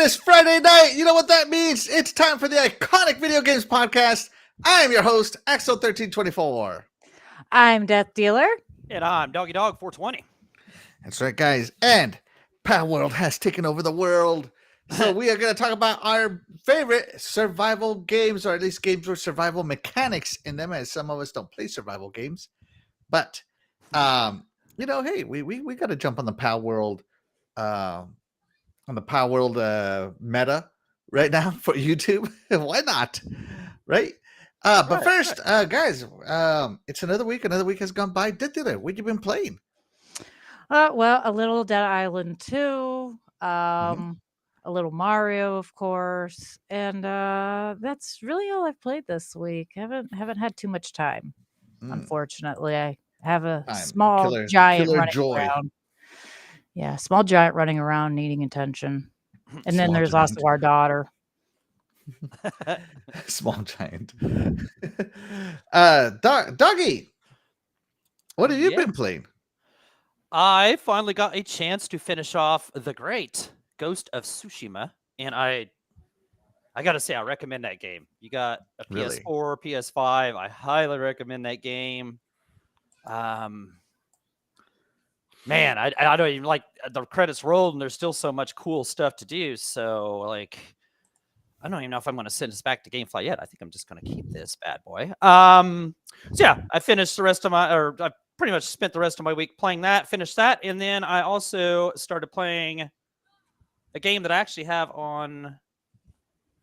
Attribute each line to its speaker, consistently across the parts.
Speaker 1: is Friday night. You know what that means? It's time for the Iconic Video Games Podcast. I am your host, Axel1324.
Speaker 2: I'm DeathDealer.
Speaker 3: And I'm Doggy Dog 420.
Speaker 1: That's right, guys. And Pal World has taken over the world. So we are going to talk about our favorite survival games, or at least games with survival mechanics in them, as some of us don't play survival games. But, hey, we got to jump on the Pal World meta right now for YouTube. Why not? Right? But first, guys, it's another week. Another week has gone by. DeathDealer, what have you been playing?
Speaker 2: Well, a little Dead Island 2, a little Mario, of course, and that's really all I've played this week. Haven't had too much time, unfortunately. I have a small giant running around. Yeah, small giant running around needing attention. And then there's also our daughter.
Speaker 1: Small giant. Doggy, what have you been playing?
Speaker 3: I finally got a chance to finish off The Great Ghost of Tsushima, and I gotta say, I recommend that game. You got a PS4, PS5. I highly recommend that game. Man, I don't even like the credits rolled, and there's still so much cool stuff to do. So, like, I don't even know if I'm going to send this back to GameFly yet. I think I'm just going to keep this bad boy. So yeah, I finished the rest of I pretty much spent the rest of my week playing that, finished that, and then I also started playing a game that I actually have on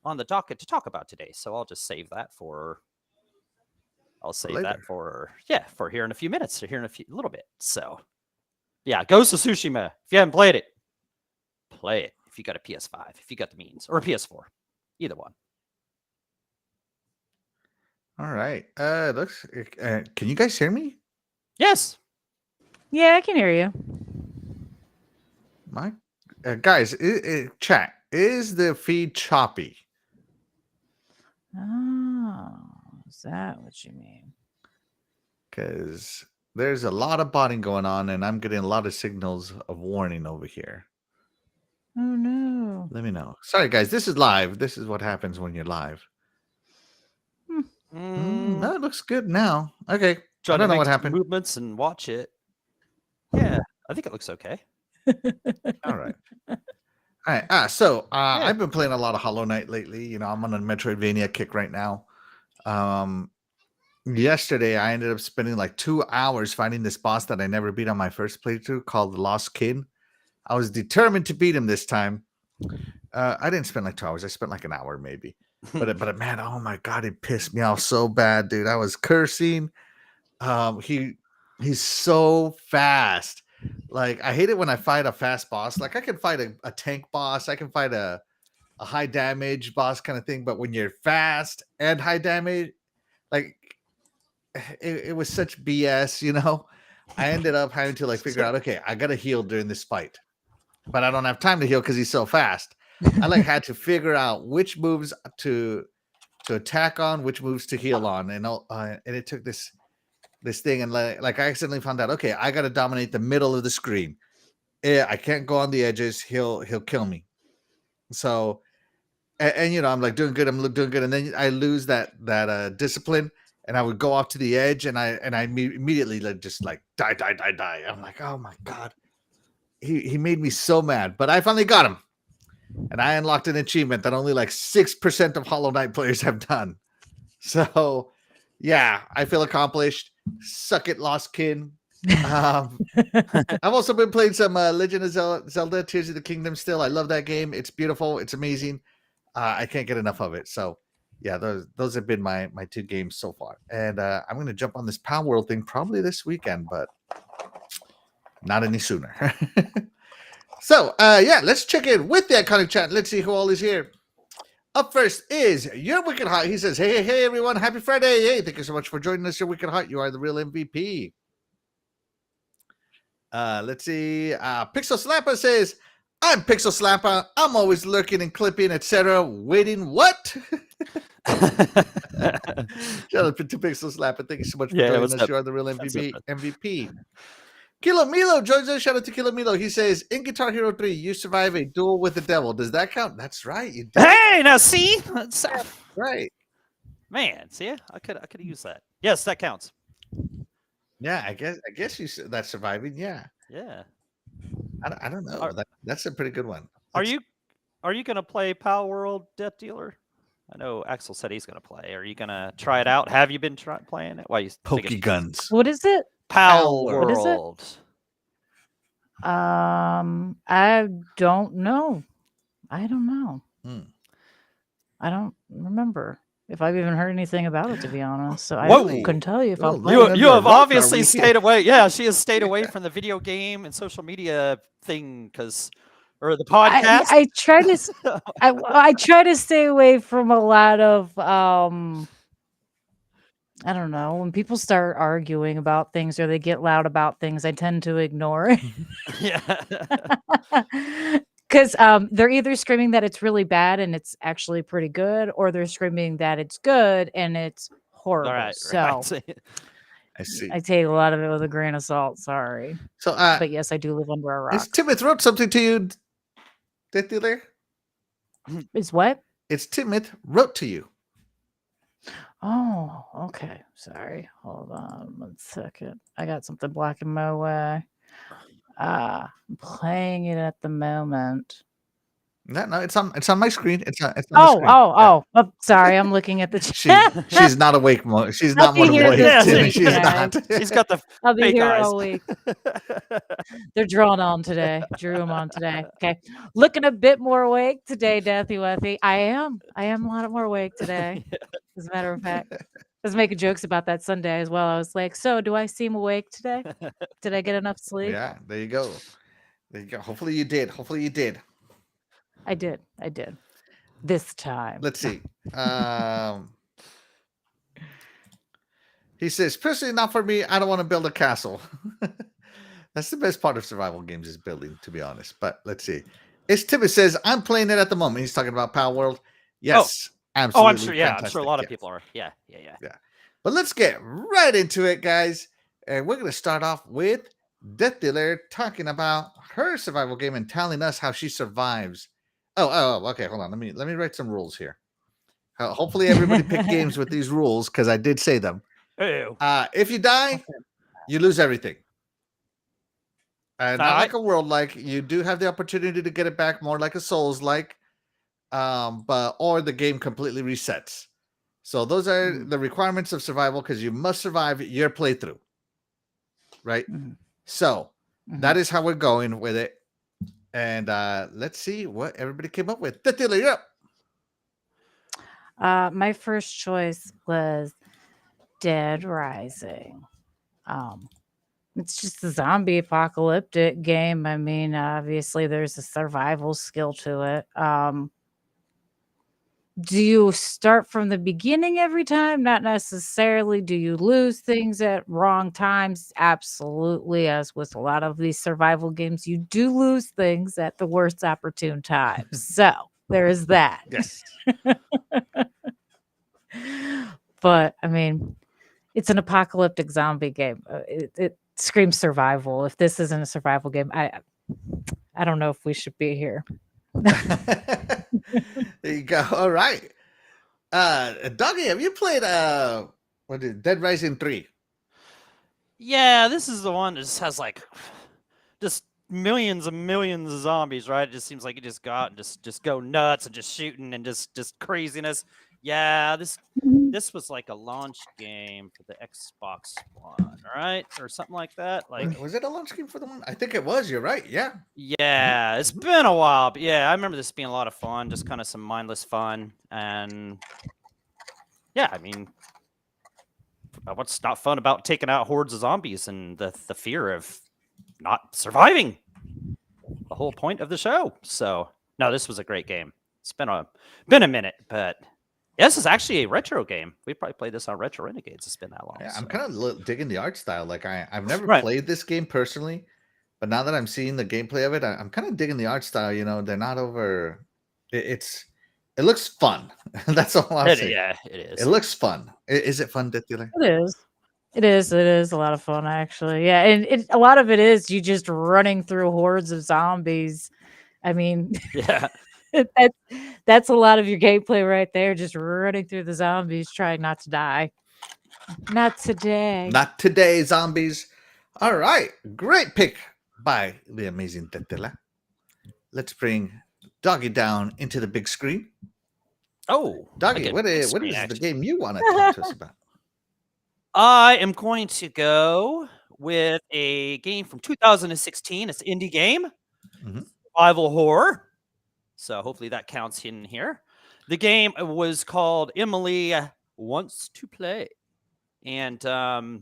Speaker 3: the docket to talk about today. So I'll just save that for. I'll save that for here in a few minutes, or here in a little bit. So. Yeah, Ghost of Tsushima. If you haven't played it, play it. If you got a PS5, if you got the means, or a PS4, either one.
Speaker 1: All right. Can you guys hear me?
Speaker 3: Yes.
Speaker 2: Yeah, I can hear you.
Speaker 1: Guys, chat. Is the feed choppy?
Speaker 2: Oh, is that what you mean?
Speaker 1: Because there's a lot of botting going on, and I'm getting a lot of signals of warning over here.
Speaker 2: Oh, no.
Speaker 1: Let me know. Sorry, guys. This is live. This is what happens when you're live. No, it looks good now. Okay. I don't know what happened.
Speaker 3: Movements and watch it. Yeah, I think it looks okay.
Speaker 1: All right. All right. So I've been playing a lot of Hollow Knight lately. You know, I'm on a Metroidvania kick right now. Yesterday, I ended up spending like 2 hours fighting this boss that I never beat on my first playthrough called the Lost Kin. I was determined to beat him this time. I didn't spend like 2 hours. I spent like an hour maybe. But man, oh my God, it pissed me off so bad, dude. I was cursing. He's so fast. Like, I hate it when I fight a fast boss. Like, I can fight a tank boss. I can fight a high damage boss kind of thing. But when you're fast and high damage, like, it was such BS, you know. I ended up having to like figure out, okay, I gotta heal during this fight, but I don't have time to heal because he's so fast. I like had to figure out which moves to attack on, which moves to heal on, and it took this thing, and like I accidentally found out, okay, I gotta dominate the middle of the screen. I can't go on the edges. He'll kill me. So, and you know, I'm like doing good. I'm doing good, and then I lose that discipline. And I would go off to the edge, and I immediately just like die. I'm like, oh my God, he made me so mad. But I finally got him, and I unlocked an achievement that only like 6% of Hollow Knight players have done. So, yeah, I feel accomplished. Suck it, Lost Kin. I've also been playing some Legend of Zelda: Tears of the Kingdom. Still, I love that game. It's beautiful. It's amazing. I can't get enough of it. So. Yeah, those have been my 2 games so far. And I'm going to jump on this Pal World thing probably this weekend, but not any sooner. So, let's check in with the Iconic Chat. Let's see who all is here. Up first is Your Wicked Hot. He says, hey, everyone. Happy Friday. Hey, thank you so much for joining us, Your Wicked Hot. You are the real MVP. Let's see. Pixel Slapper says, I'm Pixel Slapper. I'm always lurking and clipping, etc. Waiting what? Shout out to Pixel Slapper. Thank you so much for joining us. You are the real MVP. Kilo Milo joins us. Shout out to Kilo Milo. He says, in Guitar Hero 3, you survive a duel with the devil. Does that count? That's right. You did.
Speaker 3: Hey, now see, that's,
Speaker 1: Right.
Speaker 3: man, see, I could have used that. Yes, that counts.
Speaker 1: Yeah, I guess that's surviving. Yeah.
Speaker 3: Yeah.
Speaker 1: I don't know. That's a pretty good one.
Speaker 3: Are you gonna play Pal World Death Dealer? I know Axel said he's gonna play. Are you gonna try it out? Have you been playing it? Why you
Speaker 1: Pokey guns?
Speaker 2: What is it?
Speaker 3: Pal
Speaker 1: World.
Speaker 3: World?
Speaker 2: What is it? I don't know. I don't know. I don't remember if I've even heard anything about it, to be honest. So I couldn't tell you if I'll play it.
Speaker 3: You have obviously stayed away. Yeah, she has stayed away from the video game and social media thing or the podcast.
Speaker 2: I try to I try to stay away from a lot of I don't know, when people start arguing about things or they get loud about things, I tend to ignore it.
Speaker 3: Yeah.
Speaker 2: Because they're either screaming that it's really bad and it's actually pretty good, or they're screaming that it's good and it's horrible.
Speaker 3: All right,
Speaker 2: so
Speaker 1: I see.
Speaker 2: I take a lot of it with a grain of salt. Sorry.
Speaker 1: So,
Speaker 2: but yes, I do live under a rock.
Speaker 1: Is Timothy wrote something to you, Death Dealer?
Speaker 2: Is what?
Speaker 1: It's Timothy wrote to you.
Speaker 2: Oh, okay. Sorry. Hold on 1 second. I got something blocking my way. I'm playing it at the moment.
Speaker 1: No, it's on my screen. It's on my screen.
Speaker 2: Oh, sorry. I'm looking at the chat.
Speaker 1: She's not awake. She's not one awake. She's not.
Speaker 3: She's got the
Speaker 2: I'll be
Speaker 3: fake
Speaker 2: here
Speaker 3: eyes.
Speaker 2: all week. They're drawn on today. Drew them on today. Okay. Looking a bit more awake today, Deathy Wethy. I am a lot more awake today. As a matter of fact. I was making jokes about that Sunday as well. I was like, so do I seem awake today? Did I get enough sleep?
Speaker 1: Yeah, there you go. Hopefully you did.
Speaker 2: I did. This time.
Speaker 1: Let's see. He says, personally, not for me. I don't want to build a castle. That's the best part of survival games is building, to be honest. But let's see. Timmy says, I'm playing it at the moment. He's talking about Pal World. Yes, absolutely.
Speaker 3: Oh, I'm sure. Yeah, I'm sure a lot of people are. Yeah.
Speaker 1: But let's get right into it, guys. And we're going to start off with Death Dealer talking about her survival game and telling us how she survives. Oh, okay. Hold on. Let me write some rules here. Hopefully everybody picked games with these rules because I did say them.
Speaker 3: Ew.
Speaker 1: If you die, you lose everything. Not like a world like. You do have the opportunity to get it back, more like a Souls like, or the game completely resets. So those are the requirements of survival because you must survive your playthrough. Right? So that is how we're going with it. And let's see what everybody came up with. Death Dealer, you're up.
Speaker 2: My first choice was Dead Rising. It's just a zombie apocalyptic game. I mean, obviously there's a survival skill to it. Do you start from the beginning every time? Not necessarily. Do you lose things at wrong times? Absolutely. As with a lot of these survival games, you do lose things at the worst opportune times. So there is that.
Speaker 1: Yes.
Speaker 2: But I mean, it's an apocalyptic zombie game. It screams survival. If this isn't a survival game, I don't know if we should be here.
Speaker 1: There you go. All right. Doggy, have you played Dead Rising 3?
Speaker 3: Yeah, this is the one that just has like just millions and millions of zombies, right? It just seems like you just go out and just go nuts and just shooting and just craziness. Yeah, this was like a launch game for the Xbox One, right? Or something like that. Like,
Speaker 1: was it a launch game for the one? I think it was. You're right. Yeah.
Speaker 3: Yeah, it's been a while, but yeah, I remember this being a lot of fun, just kind of some mindless fun. And yeah, I mean, what's not fun about taking out hordes of zombies and the fear of not surviving? The whole point of the show. So no, this was a great game. It's been a minute, but yeah, this is actually a retro game. We probably played this on Retro Renegades. It's been that long.
Speaker 1: Yeah,
Speaker 3: so.
Speaker 1: I'm kind of digging the art style. Like I've never
Speaker 3: Right.
Speaker 1: played this game personally, but now that I'm seeing the gameplay of it, I'm kind of digging the art style. You know, they're not over. It looks fun. That's all I'll say.
Speaker 3: Yeah, it is.
Speaker 1: It looks fun. Is it fun, Death Dealer?
Speaker 2: It is. It is a lot of fun, actually. Yeah, and a lot of it is you just running through hordes of zombies. I mean,
Speaker 3: Yeah.
Speaker 2: that's that's a lot of your gameplay right there, just running through the zombies, trying not to die. Not today.
Speaker 1: Not today, zombies. All right, great pick by the amazing DeathDealer. Let's bring Doggy down into the big screen.
Speaker 3: Oh, I
Speaker 1: Doggy,
Speaker 3: get
Speaker 1: what
Speaker 3: big
Speaker 1: is
Speaker 3: screen
Speaker 1: the
Speaker 3: action.
Speaker 1: game you want to talk to us about?
Speaker 3: I am going to go with a game from 2016. It's an indie game,
Speaker 1: Mhm.
Speaker 3: survival horror. So hopefully that counts in here. The game was called Emily Wants to Play, and I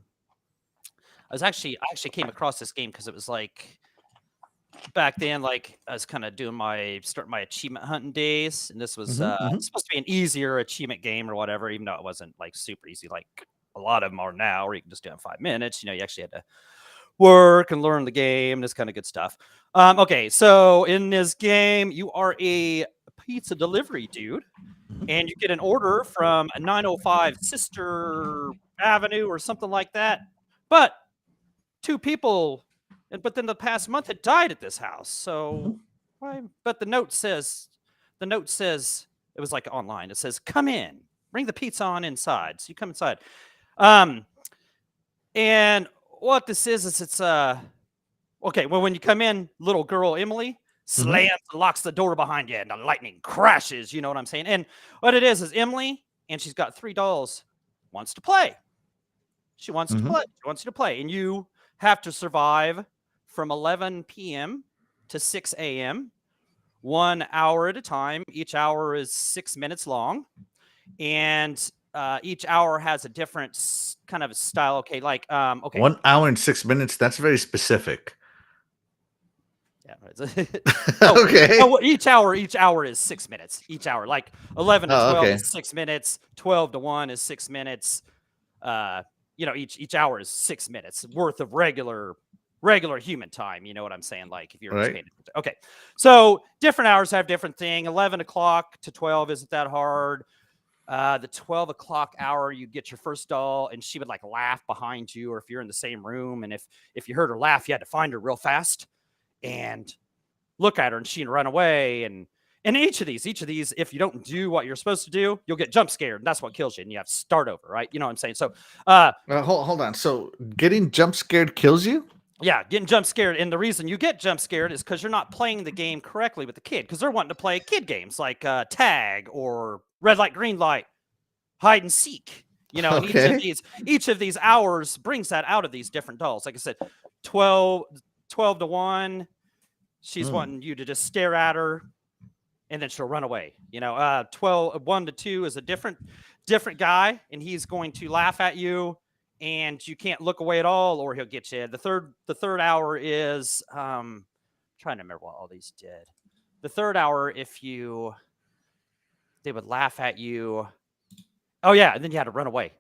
Speaker 3: actually came across this game because it was like back then, like I was kind of starting my achievement hunting days, and this was supposed to be an easier achievement game or whatever, even though it wasn't like super easy like a lot of them are now, where you can just do it in 5 minutes. You actually had to work and learn the game, this kind of good stuff. Okay, so in this game, you are a pizza delivery dude, and you get an order from 905 Sister Avenue or something like that. But 2 people, but then the past month had died at this house. So why? But the note says it was like online. It says, "Come in, bring the pizza on inside." So you come inside. And what this is it's okay. Well, when you come in, little girl Emily slams and locks the door behind you, and the lightning crashes. You know what I'm saying? And what it is Emily, and she's got 3 dolls, wants to play. She wants to play. She wants you to play, and you have to survive from 11 p.m. to 6 a.m. 1 hour at a time. Each hour is 6 minutes long, and each hour has a different kind of style. Okay, like okay,
Speaker 1: 1 hour and 6 minutes. That's very specific.
Speaker 3: yeah. Oh,
Speaker 1: Okay.
Speaker 3: no, each hour is 6 minutes. Each hour, like 11 to 12
Speaker 1: okay.
Speaker 3: is 6 minutes. 12 to 1 is 6 minutes. Each hour is 6 minutes worth of regular human time. You know what I'm saying? Like if you're just paying attention. Okay, so different hours have different thing. 11 o'clock to 12 isn't that hard. The 12 o'clock hour, you get your first doll, and she would like laugh behind you, or if you're in the same room, and if you heard her laugh, you had to find her real fast and look at her, and she'd run away. And each of these, if you don't do what you're supposed to do, you'll get jump scared, and that's what kills you, and you have to start over, right? You know what I'm saying? So,
Speaker 1: hold on. So getting jump scared kills you?
Speaker 3: yeah, getting jump scared. And the reason you get jump scared is because you're not playing the game correctly with the kid, because they're wanting to play kid games like tag or red light, green light, hide and seek. And each of these hours brings that out of these different dolls. Like I said, 12 to 1, she's wanting you to just stare at her, and then she'll run away. 1 to 2 is a different guy, and he's going to laugh at you, and you can't look away at all, or he'll get you. The third hour is trying to remember what all these did. The third hour, they would laugh at you. Oh yeah, and then you had to run away.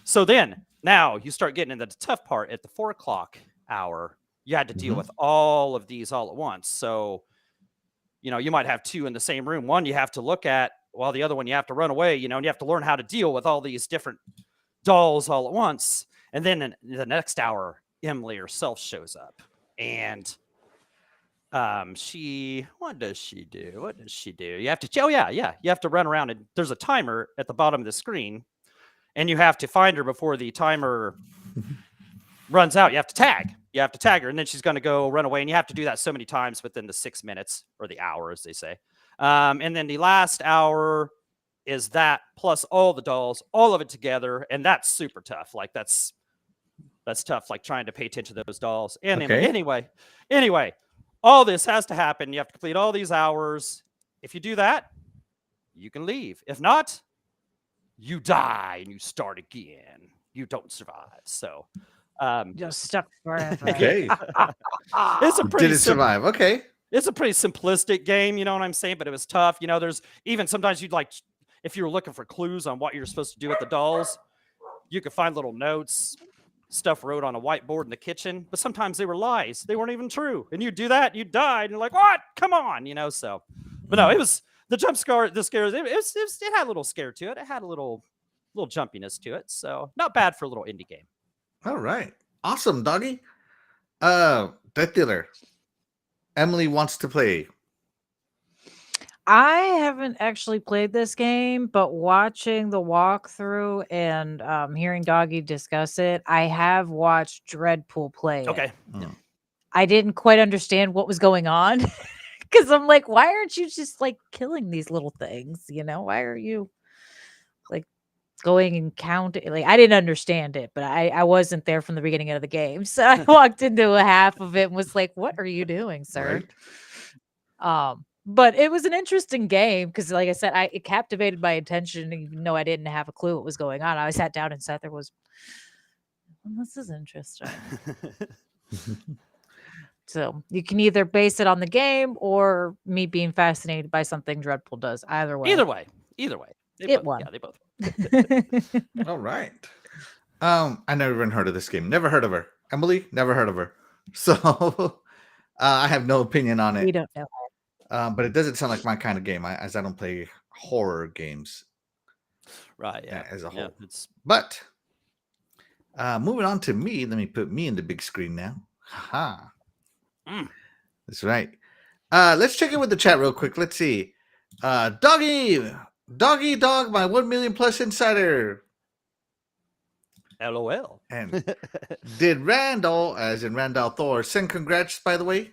Speaker 3: So then now you start getting into the tough part at the 4 o'clock hour. You had to deal with all of these all at once. So you might have 2 in the same room. One you have to look at, while the other one you have to run away. And you have to learn how to deal with all these different dolls all at once. And then in the next hour, Emily herself shows up, and what does she do? You have to you have to run around, and there's a timer at the bottom of the screen, and you have to find her before the timer runs out. You have to tag her, and then she's going to go run away, and you have to do that so many times within the 6 minutes, or the hour, as they say. And then the last hour is that plus all the dolls, all of it together, and that's super tough. Like that's tough, like trying to pay attention to those dolls. And anyway, all this has to happen. You have to complete all these hours. If you do that, you can leave. If not, you die and you start again. You don't survive. So
Speaker 2: You're stuck forever.
Speaker 1: Okay.
Speaker 3: It's a pretty
Speaker 1: Did it survive? Okay.
Speaker 3: It's a pretty simplistic game, you know what I'm saying? But it was tough. There's even sometimes you'd like, if you were looking for clues on what you're supposed to do with the dolls, you could find little notes, stuff wrote on a whiteboard in the kitchen, but sometimes they were lies. They weren't even true. And you do that, you died, and you're like, what? Come on, so. But no, it was the jump scare, it had a little scare to it. It had a little little jumpiness to it. So not bad for a little indie game.
Speaker 1: All right. Awesome, doggy. Death Dealer. Emily wants to play.
Speaker 2: I haven't actually played this game, but watching the walkthrough and hearing Doggy discuss it, I have watched Dreadpool play it.
Speaker 3: Okay.
Speaker 1: Mm.
Speaker 2: I didn't quite understand what was going on because I'm like, why aren't you just like killing these little things? You know, why are you like going and counting? Like, I didn't understand it, but I wasn't there from the beginning of the game. So I walked into a half of it and was like, what are you doing, sir?
Speaker 1: Right.
Speaker 2: But it was an interesting game because, like I said, it captivated my attention, even though I didn't have a clue what was going on. I sat down and sat there was, this is interesting. So you can either base it on the game or me being fascinated by something Dreadpool does. Either way.
Speaker 3: Either way.
Speaker 2: It won.
Speaker 3: Yeah, they both.
Speaker 1: All right. I never even heard of this game. Never heard of her. Emily, never heard of her. So I have no opinion on
Speaker 2: We
Speaker 1: it.
Speaker 2: don't know.
Speaker 1: But it doesn't sound like my kind of game, as I don't play horror games
Speaker 3: Right. Yeah.
Speaker 1: as a whole.
Speaker 3: Yeah, it's
Speaker 1: But moving on to me, let me put me in the big screen now. Haha. That's right. Let's check in with the chat real quick. Let's see. Doggy Dog, my 1 million plus insider.
Speaker 3: LOL.
Speaker 1: And did Randall, as in Randall Thor, send congrats, by the way?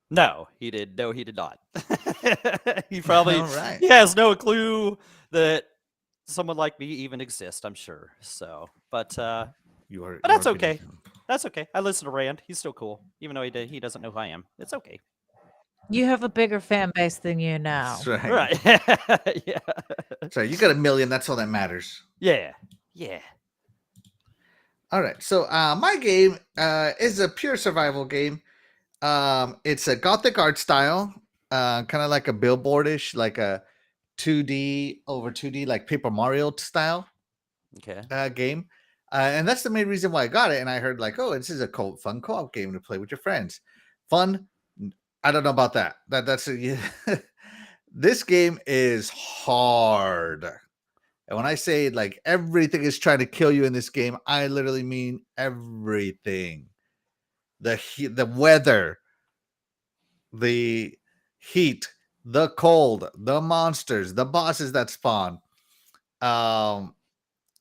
Speaker 3: No, he did. No, he did not. He probably
Speaker 1: All right.
Speaker 3: he has no clue that someone like me even exists, I'm sure. So, but that's okay. That's okay. I listen to Rand. He's still cool, even though he doesn't know who I am. It's okay.
Speaker 2: You have a bigger fan base than you now.
Speaker 1: That's right.
Speaker 3: Right. Yeah.
Speaker 1: So you got 1 million. That's all that matters.
Speaker 3: Yeah. Yeah.
Speaker 1: All right. So my game is a pure survival game. It's a gothic art style, kind of like a billboardish, like a 2D over 2D, like Paper Mario style
Speaker 3: Okay.
Speaker 1: game. And that's the main reason why I got it. And I heard like, oh, this is a fun co-op game to play with your friends. Fun. I don't know about that. This game is hard. And when I say like everything is trying to kill you in this game, I literally mean everything. The weather, the heat, the cold, the monsters, the bosses that spawn,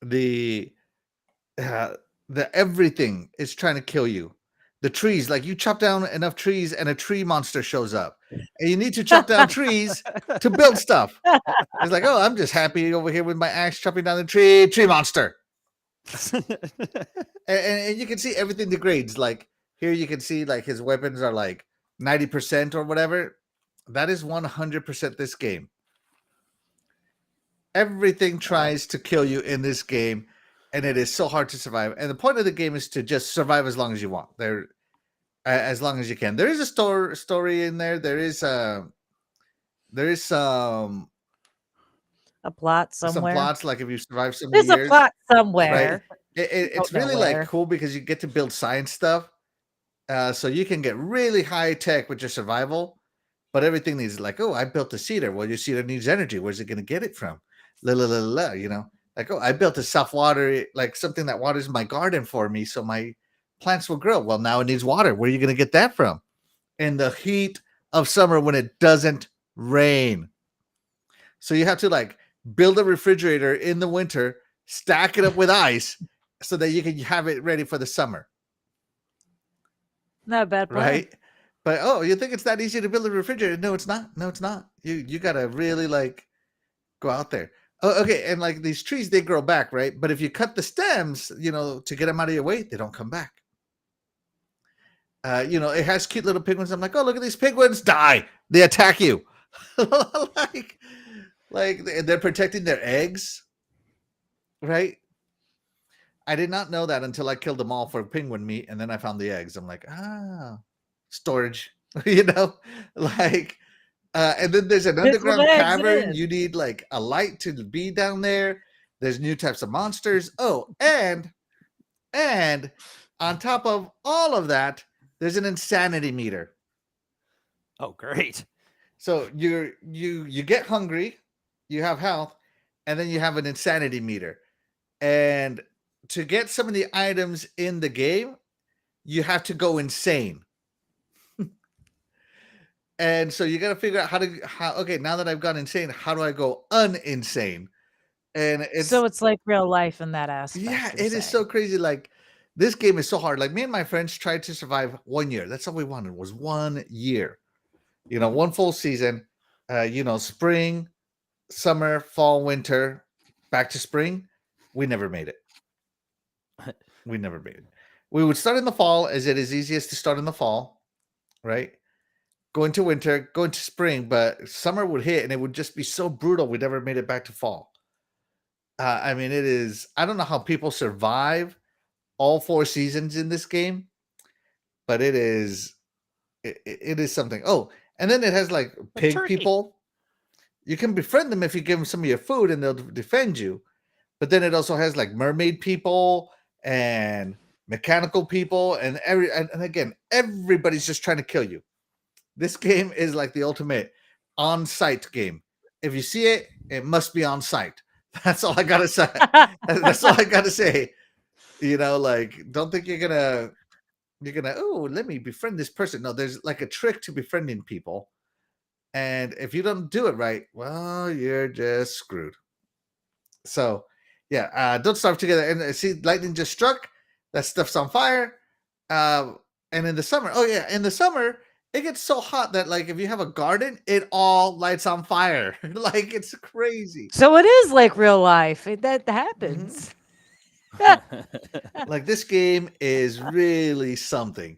Speaker 1: the everything is trying to kill you. The trees, like you chop down enough trees and a tree monster shows up, and you need to chop down trees to build stuff. It's like, oh, I'm just happy over here with my axe chopping down the tree monster. and you can see everything degrades. Like here, you can see like his weapons are like 90% or whatever. That is 100% this game. Everything tries to kill you in this game, and it is so hard to survive. And the point of the game is to just survive as long as you want. As long as you can. There is a story in there. There is some
Speaker 2: a plot somewhere.
Speaker 1: Some plots, like if you survive some
Speaker 2: There's
Speaker 1: years,
Speaker 2: a plot somewhere.
Speaker 1: Right? It's really like cool because you get to build science stuff. So you can get really high tech with your survival, but everything needs like, oh, I built a cedar. Well, your cedar needs energy. Where's it going to get it from? You know, like, oh, I built a soft water, like something that waters my garden for me, so my plants will grow. Well, now it needs water. Where are you going to get that from? In the heat of summer when it doesn't rain. So you have to like build a refrigerator in the winter, stack it up with ice so that you can have it ready for the summer.
Speaker 2: Not a bad plan.
Speaker 1: Right? But oh, you think it's that easy to build a refrigerator? No, it's not. No, it's not. You gotta really like go out there. Oh, okay, and like these trees, they grow back, right? But if you cut the stems, you know, to get them out of your way, they don't come back. You know, it has cute little penguins. I'm like, oh, look at these penguins, die. They attack you. like they're protecting their eggs, right? I did not know that until I killed them all for penguin meat, and then I found the eggs. I'm like, storage, you know, like, and then there's an underground cavern. You need like a light to be down there. There's new types of monsters. Oh, and on top of all of that, there's an insanity meter.
Speaker 3: Oh, great.
Speaker 1: So you get hungry, you have health, and then you have an insanity meter. And to get some of the items in the game, you have to go insane. And so you got to figure out okay, now that I've gone insane, how do I go uninsane? And
Speaker 2: So it's like real life in that aspect.
Speaker 1: yeah,
Speaker 2: you're
Speaker 1: it is
Speaker 2: saying.
Speaker 1: so crazy. Like this game is so hard. Like me and my friends tried to survive 1 year. That's all we wanted was 1 year. One full season. Spring, summer, fall, winter, back to spring. We never made it. We never made it. We would start in the fall, as it is easiest to start in the fall, right? Go into winter, go into spring, but summer would hit and it would just be so brutal. We never made it back to fall. I mean, it is. I don't know how people survive all 4 seasons in this game, but it is. It is something. Oh, and then it has like pig
Speaker 3: turkey.
Speaker 1: people. You can befriend them if you give them some of your food, and they'll defend you. But then it also has like mermaid people and mechanical people, and again, everybody's just trying to kill you. This game is like the ultimate on-site game. If you see it, it must be on site. That's all I gotta say. That's all I gotta say. Don't think you're gonna let me befriend this person. No, there's like a trick to befriending people. And if you don't do it right, well, you're just screwed. So yeah, don't starve together. And see, lightning just struck. That stuff's on fire. And in the summer, in the summer, it gets so hot that like if you have a garden, it all lights on fire. Like it's crazy.
Speaker 2: So it is like real life. That happens.
Speaker 1: Like this game is really something.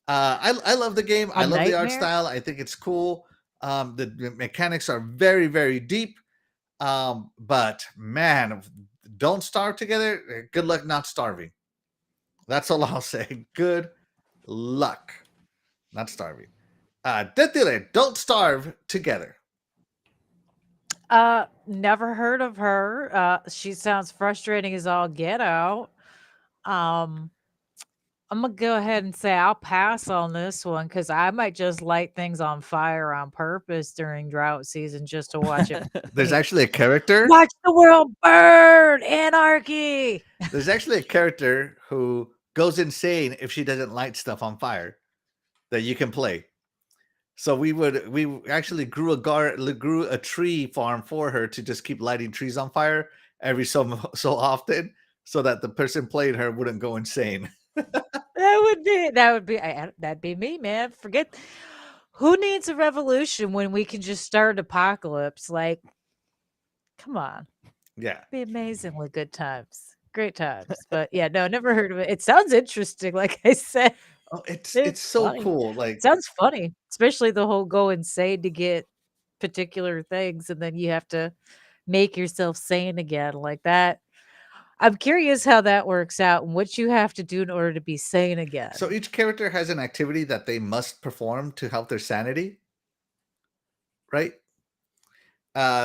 Speaker 1: I love the game. I love the art style. I think it's cool. The mechanics are very, very deep. But man, don't starve together. Good luck not starving. That's all I'll say. Good luck not starving. DeathDealer, don't starve together.
Speaker 2: Never heard of her. She sounds frustrating as all get out. I'm gonna go ahead and say I'll pass on this one because I might just light things on fire on purpose during drought season just to watch it.
Speaker 1: There's actually a character.
Speaker 2: Watch the world burn! Anarchy!
Speaker 1: There's actually a character who goes insane if she doesn't light stuff on fire that you can play. So we actually grew a tree farm for her to just keep lighting trees on fire every so often, so that the person playing her wouldn't go insane.
Speaker 2: That'd be me, man. Forget who needs a revolution when we can just start an apocalypse. Like, come on.
Speaker 1: Yeah.
Speaker 2: Be amazingly good times. Great times. But yeah, no, never heard of it. It sounds interesting, like I said.
Speaker 1: Oh, it's so
Speaker 2: funny.
Speaker 1: cool. Like
Speaker 2: It sounds funny, especially the whole go insane to get particular things, and then you have to make yourself sane again like that. I'm curious how that works out and what you have to do in order to be sane again.
Speaker 1: So each character has an activity that they must perform to help their sanity, right?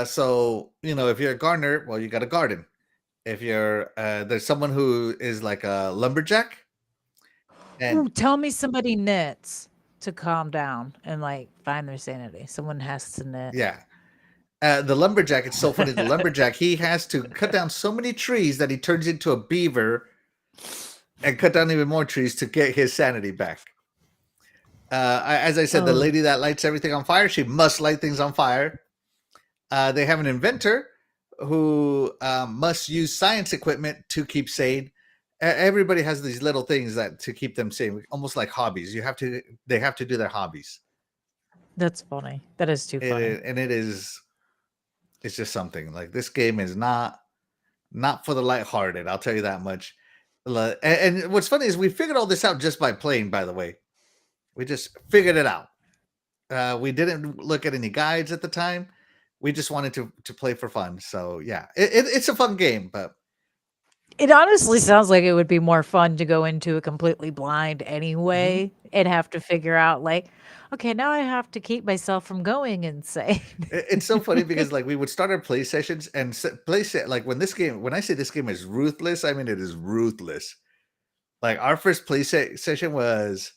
Speaker 1: So if you're a gardener, well, you got to garden. If you're there's someone who is like a lumberjack.
Speaker 2: Ooh, tell me somebody knits to calm down and like find their sanity. Someone has to knit.
Speaker 1: Yeah. The lumberjack, it's so funny. The lumberjack, he has to cut down so many trees that he turns into a beaver and cut down even more trees to get his sanity back. As I said, the lady that lights everything on fire, she must light things on fire. They have an inventor who must use science equipment to keep sane. Everybody has these little things that to keep them sane, almost like hobbies. They have to do their hobbies.
Speaker 2: That's funny. That is too funny.
Speaker 1: It's just something. Like this game is not for the lighthearted. I'll tell you that much. And what's funny is we figured all this out just by playing. By the way, we just figured it out. We didn't look at any guides at the time. We just wanted to play for fun. So yeah, it's a fun game, but
Speaker 2: it honestly sounds like it would be more fun to go into it completely blind anyway and have to figure out like, okay, now I have to keep myself from going insane.
Speaker 1: It's so funny because like we would start our play sessions and like when I say this game is ruthless, I mean it is ruthless. Like our first play session was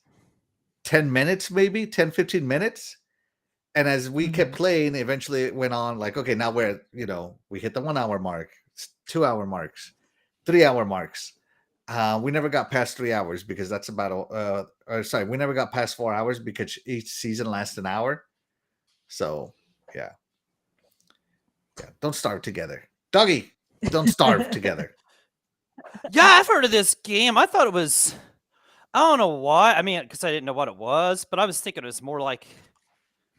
Speaker 1: 10 minutes, maybe 10, 15 minutes. And as we kept playing, eventually it went on like, okay, now we hit the 1 hour mark, 2 hour marks, 3-hour marks. We never got past 3 hours because that's about we never got past 4 hours because each season lasts an hour. So yeah. Don't starve together, doggy. Don't starve together.
Speaker 3: Yeah, I've heard of this game. I thought it was. I don't know why. I mean, because I didn't know what it was, but I was thinking it was more like.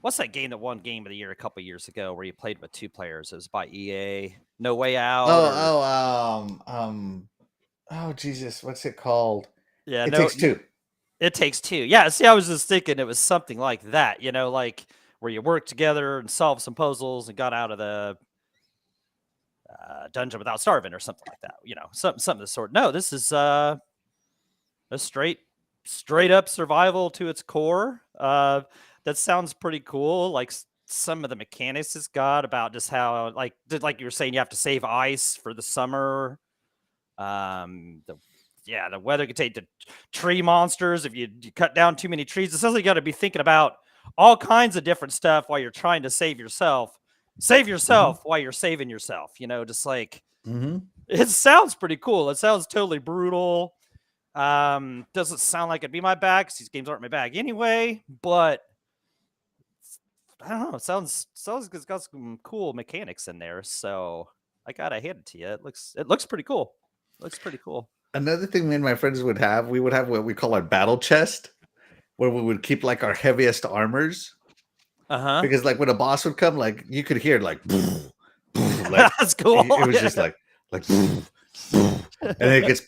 Speaker 3: What's that game that won Game of the Year a couple years ago where you played with 2 players? It was by EA. No Way Out.
Speaker 1: Oh Jesus, what's it called?
Speaker 3: Yeah,
Speaker 1: It Takes Two.
Speaker 3: It Takes Two. Yeah, see, I was just thinking it was something like that, like where you work together and solve some puzzles and got out of the dungeon without starving or something like that. Something of the sort. No, this is a straight up survival to its core. That sounds pretty cool. Like some of the mechanics it's got about just how, like you were saying, you have to save ice for the summer. The weather can take the tree monsters if you cut down too many trees. It sounds like you got to be thinking about all kinds of different stuff while you're trying to save yourself. Save yourself while you're saving yourself. Just like it sounds pretty cool. It sounds totally brutal. Doesn't sound like it'd be my bag because these games aren't my bag anyway. But I don't know. It sounds like it's got some cool mechanics in there. So I gotta hand it to you. It looks pretty cool. Looks pretty cool.
Speaker 1: Another thing me and my friends would have what we call our battle chest, where we would keep like our heaviest armors. Because like when a boss would come, like you could hear like, like
Speaker 3: that's cool.
Speaker 1: It was just like, and then it gets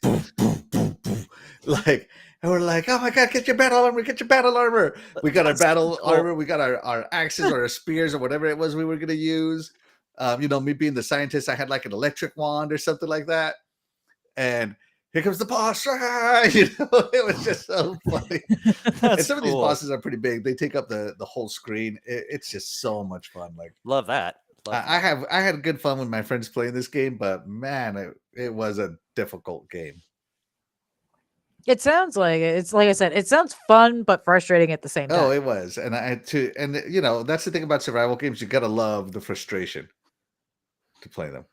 Speaker 1: like, and we're like, oh my god, get your battle armor, get your battle armor. We got our battle armor, we got our axes or our spears or whatever it was we were gonna use. Me being the scientist, I had like an electric wand or something like that. And here comes the boss. It was just so funny. And some of these bosses are pretty big. They take up the whole screen. It's just so much fun. Like,
Speaker 3: love that.
Speaker 1: I had good fun with my friends playing this game, but man, it was a difficult game.
Speaker 2: It sounds like it. It's like I said, it sounds fun but frustrating at the same time.
Speaker 1: Oh, it was. And that's the thing about survival games. You gotta love the frustration to play them.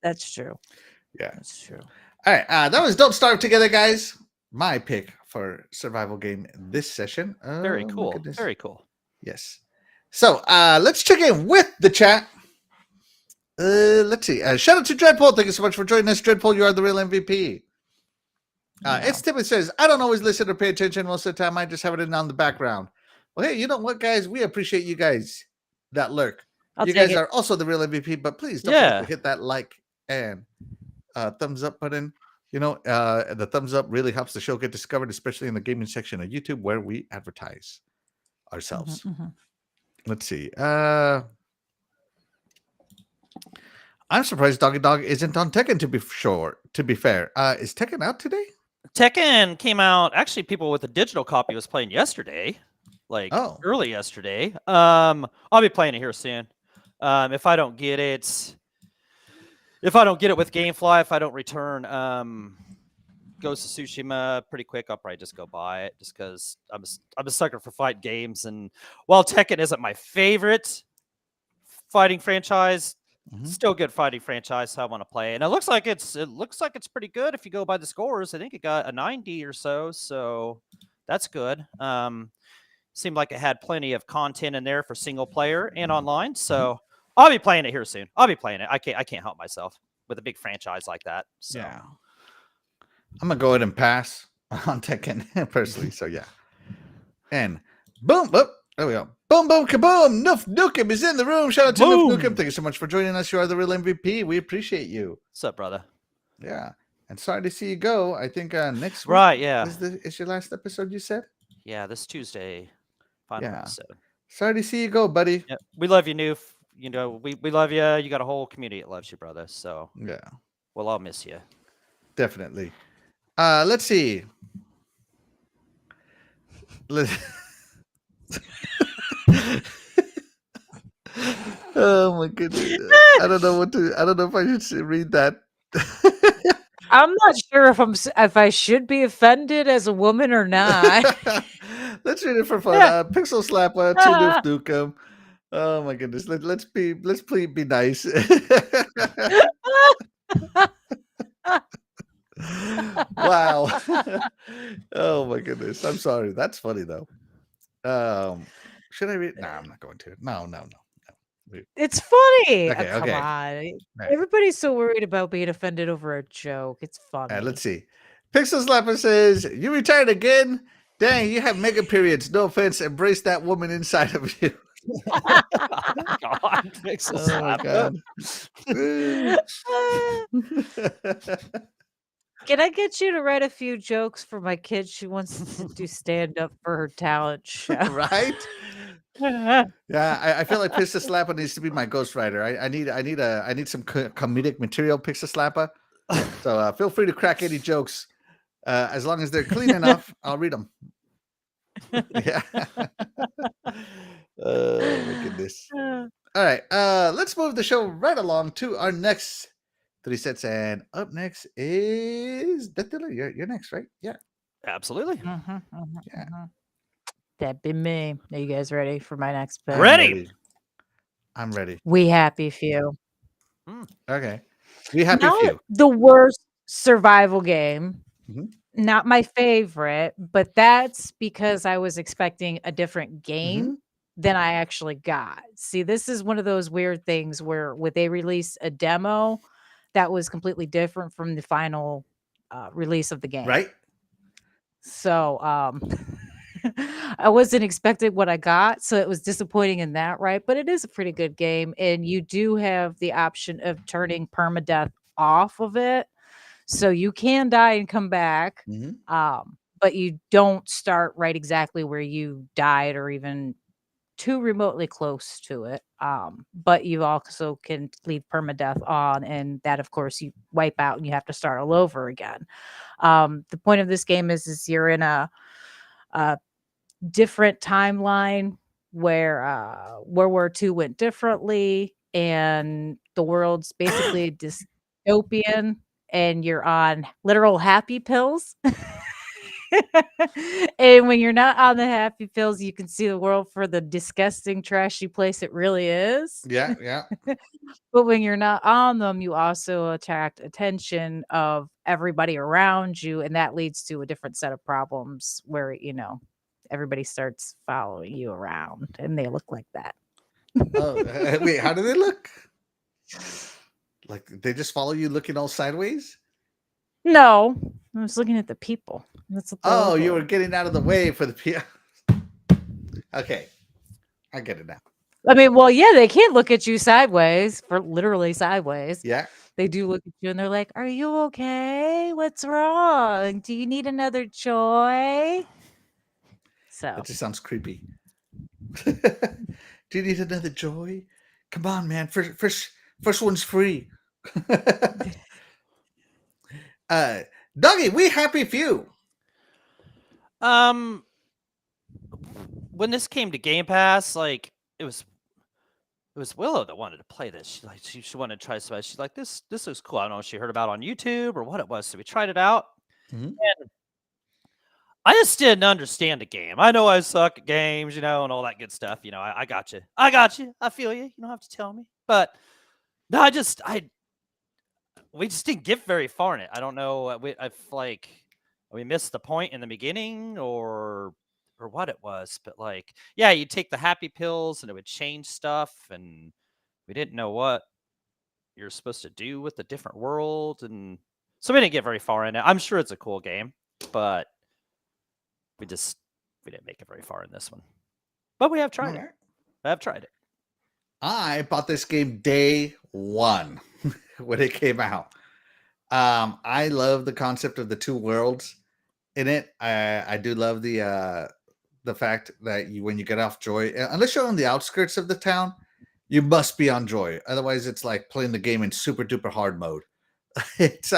Speaker 2: That's true.
Speaker 1: Yeah,
Speaker 2: that's true.
Speaker 1: All right, that was Don't Starve Together, guys. My pick for survival game this session.
Speaker 3: Very cool. Very cool.
Speaker 1: Yes. So let's check in with the chat. Let's see. Shout out to Dreadpole. Thank you so much for joining us. Dreadpole, you are the real MVP. It's Timothy says, I don't always listen or pay attention most of the time. I just have it in on the background. Well, hey, you know what, guys? We appreciate you guys that lurk. You guys are also the real MVP, but please don't forget to hit that like and thumbs up button. The thumbs up really helps the show get discovered, especially in the gaming section of YouTube where we advertise ourselves. Let's see. I'm surprised Doggy Dog isn't on Tekken, to be fair. Is Tekken out today?
Speaker 3: Tekken came out. Actually, people with a digital copy was playing yesterday, early yesterday. I'll be playing it here soon. If I don't get it with GameFly, if I don't return Ghost of Tsushima pretty quick, I'll probably just go buy it just because I'm a sucker for fight games. And while Tekken isn't my favorite fighting franchise, still good fighting franchise, so I want to play. And it looks like it's pretty good if you go by the scores. I think it got a 90 or so that's good. Seemed like it had plenty of content in there for single player and online. So I'll be playing it here soon. I'll be playing it. I can't help myself with a big franchise like that. So
Speaker 1: yeah. I'm gonna go ahead and pass on Tekken personally. So yeah. And boom, there we go. Boom, boom, kaboom! Noof Nukem is in the room. Shout out to Noof Nukem. Thank you so much for joining us. You are the real MVP. We appreciate you.
Speaker 3: What's up, brother?
Speaker 1: Yeah. And sorry to see you go. I think next week is your last episode, you said?
Speaker 3: Yeah, this Tuesday. Final episode.
Speaker 1: Sorry to see you go, buddy.
Speaker 3: Yeah, we love you, Noof. We love you. You got a whole community that loves you, brother. So
Speaker 1: yeah.
Speaker 3: We'll all miss you.
Speaker 1: Definitely. Let's see. Oh my goodness! I don't know if I should read that.
Speaker 2: I'm not sure if I should be offended as a woman or not.
Speaker 1: Let's read it for fun. Pixel Slapper to Noof Nukem. Oh my goodness! Let's please be nice. Wow. Oh my goodness. I'm sorry. That's funny though. Should I read? No, I'm not going to. No.
Speaker 2: It's funny.
Speaker 1: Okay,
Speaker 2: Come
Speaker 1: okay.
Speaker 2: on.
Speaker 1: Right.
Speaker 2: Everybody's so worried about being offended over a joke. It's
Speaker 1: All
Speaker 2: funny.
Speaker 1: right, let's see. Pixel Slapper says, "You retired again? Dang, you have mega periods. No offense. Embrace that woman inside of you."
Speaker 3: Oh, God, Pixel
Speaker 1: Oh my
Speaker 3: Slapper.
Speaker 1: God.
Speaker 2: Can I get you to write a few jokes for my kid? She wants to do stand up for her talent show.
Speaker 1: Right? Yeah, I feel like Pixel Slapper needs to be my ghostwriter. I need some comedic material, Pixel Slapper. So feel free to crack any jokes. As long as they're clean enough, I'll read them. Yeah. Oh my goodness. All right. Let's move the show right along to our next 3 sets. And up next is DeathDealer. You're next, right? Yeah.
Speaker 3: Absolutely.
Speaker 1: Yeah.
Speaker 2: That'd be me. Are you guys ready for my next pick?
Speaker 3: Ready.
Speaker 1: I'm ready.
Speaker 2: We Happy Few.
Speaker 1: Okay. We Happy
Speaker 2: Not
Speaker 1: Few.
Speaker 2: the worst survival game.
Speaker 1: Mhm.
Speaker 2: Not my favorite, but that's because I was expecting a different game than I actually got. See, this is one of those weird things where they release a demo that was completely different from the final release of the game.
Speaker 1: Right?
Speaker 2: So I wasn't expecting what I got, so it was disappointing in that, right? But it is a pretty good game, and you do have the option of turning permadeath off of it. So you can die and come back, but you don't start right exactly where you died or even too remotely close to it. But you also can leave permadeath on, and that, of course, you wipe out and you have to start all over again. The point of this game is you're in a different timeline where World War II went differently, and the world's basically dystopian, and you're on literal happy pills. And when you're not on the happy pills, you can see the world for the disgusting, trashy place it really is.
Speaker 1: Yeah.
Speaker 2: But when you're not on them, you also attract attention of everybody around you, and that leads to a different set of problems where, everybody starts following you around, and they look like that.
Speaker 1: Oh, wait, how do they look? Like they just follow you looking all sideways?
Speaker 2: No, I was looking at the people. That's what they
Speaker 1: Oh,
Speaker 2: look
Speaker 1: you were
Speaker 2: like.
Speaker 1: getting out of the way for the people. Okay. I get it now.
Speaker 2: I mean, well, yeah, they can't look at you sideways, for literally sideways.
Speaker 1: Yeah.
Speaker 2: They do look at you and they're like, "Are you okay? What's wrong? Do you need another joy?" So
Speaker 1: That just sounds creepy. Do you need another joy? Come on, man. First one's free. Doggy, we Happy Few.
Speaker 3: When this came to Game Pass, like it was Willow that wanted to play this. She wanted to try something. She's like, this looks cool. I don't know if she heard about it on YouTube or what it was. So we tried it out. And I just didn't understand the game. I know I suck at games, and all that good stuff. I got you. I feel you. You don't have to tell me. But no, we just didn't get very far in it. I don't know if we missed the point in the beginning or what it was, but you take the happy pills and it would change stuff, and we didn't know what you're supposed to do with the different world, and so we didn't get very far in it. I'm sure it's a cool game, but we didn't make it very far in this one. But we have tried it. I have tried it.
Speaker 1: I bought this game day one when it came out. I love the concept of the two worlds in it. I do love the fact that when you get off Joy, unless you're on the outskirts of the town, you must be on Joy. Otherwise, it's like playing the game in super duper hard mode. It's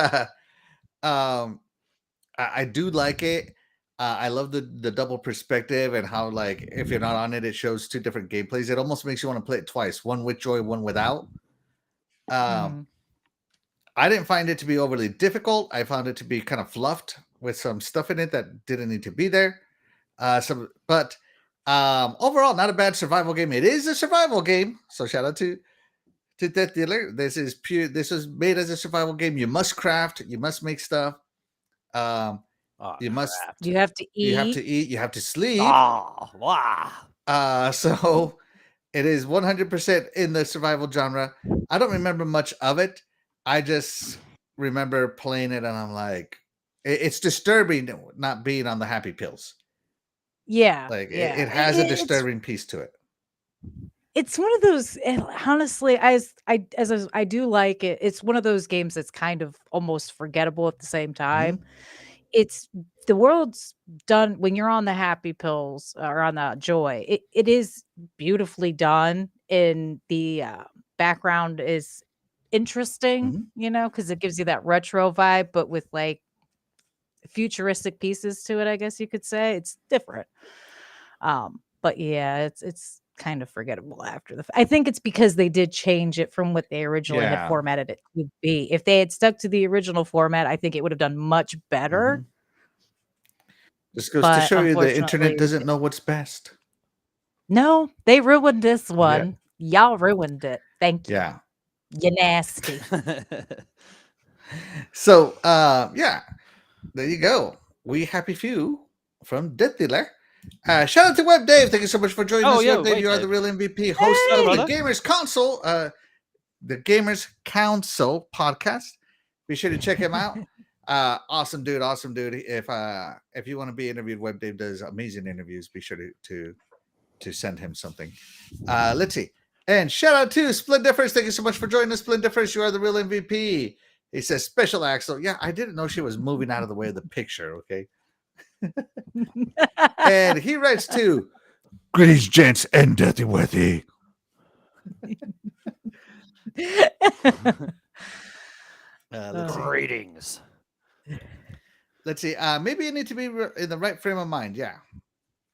Speaker 1: I do like it. I love the double perspective and how if you're not on it, it shows two different gameplays. It almost makes you want to play it twice, one with Joy, one without. I didn't find it to be overly difficult. I found it to be kind of fluffed with some stuff in it that didn't need to be there. But overall, not a bad survival game. It is a survival game, so shout out to DeathDealer. This is made as a survival game. You must craft, you must make stuff.
Speaker 3: Oh,
Speaker 1: You must.
Speaker 3: crap.
Speaker 2: You have to eat.
Speaker 1: You have to eat. You have to sleep.
Speaker 3: Oh, wow.
Speaker 1: So it is 100% in the survival genre. I don't remember much of it. I just remember playing it, and I'm like, it's disturbing not being on the happy pills.
Speaker 2: Yeah.
Speaker 1: Like
Speaker 2: yeah.
Speaker 1: it has a
Speaker 2: It's
Speaker 1: disturbing piece to it.
Speaker 2: it's one of those, and honestly, I do like it. It's one of those games that's kind of almost forgettable at the same time. It's the world's done when you're on the happy pills or on the joy. It is beautifully done, and the background is interesting, because it gives you that retro vibe, but with like futuristic pieces to it, I guess you could say. It's different. But yeah, it's kind of forgettable after I think it's because they did change it from what they originally had
Speaker 1: Yeah.
Speaker 2: formatted it to be. If they had stuck to the original format, I think it would have done much better.
Speaker 1: This goes to
Speaker 2: But
Speaker 1: show you the internet
Speaker 2: unfortunately,
Speaker 1: doesn't know what's best.
Speaker 2: no, they ruined this one. Y'all ruined it. Thank you.
Speaker 1: Yeah.
Speaker 2: You nasty.
Speaker 1: So yeah, there you go. We happy few from DeathDealer. Shout out to Web Dave. Thank you so much for joining
Speaker 3: Oh,
Speaker 1: us.
Speaker 3: yo,
Speaker 1: Web Dave,
Speaker 3: wait,
Speaker 1: you are
Speaker 3: Dave.
Speaker 1: the real MVP, host
Speaker 3: Hey!
Speaker 1: of the
Speaker 3: Brother.
Speaker 1: Gamers Console, the Gamers Council podcast. Be sure to check him out. Awesome dude. If you want to be interviewed, Web Dave does amazing interviews. Be sure to send him something. Let's see. And shout out to Splendiferous. Thank you so much for joining us, Splendiferous. You are the real MVP. He says, Special Axel. Yeah, I didn't know she was moving out of the way of the picture, okay? And he writes to Greetings, gents and Deathy Wethy. Let's see.
Speaker 3: Greetings.
Speaker 1: Let's see. Maybe you need to be in the right frame of mind. Yeah.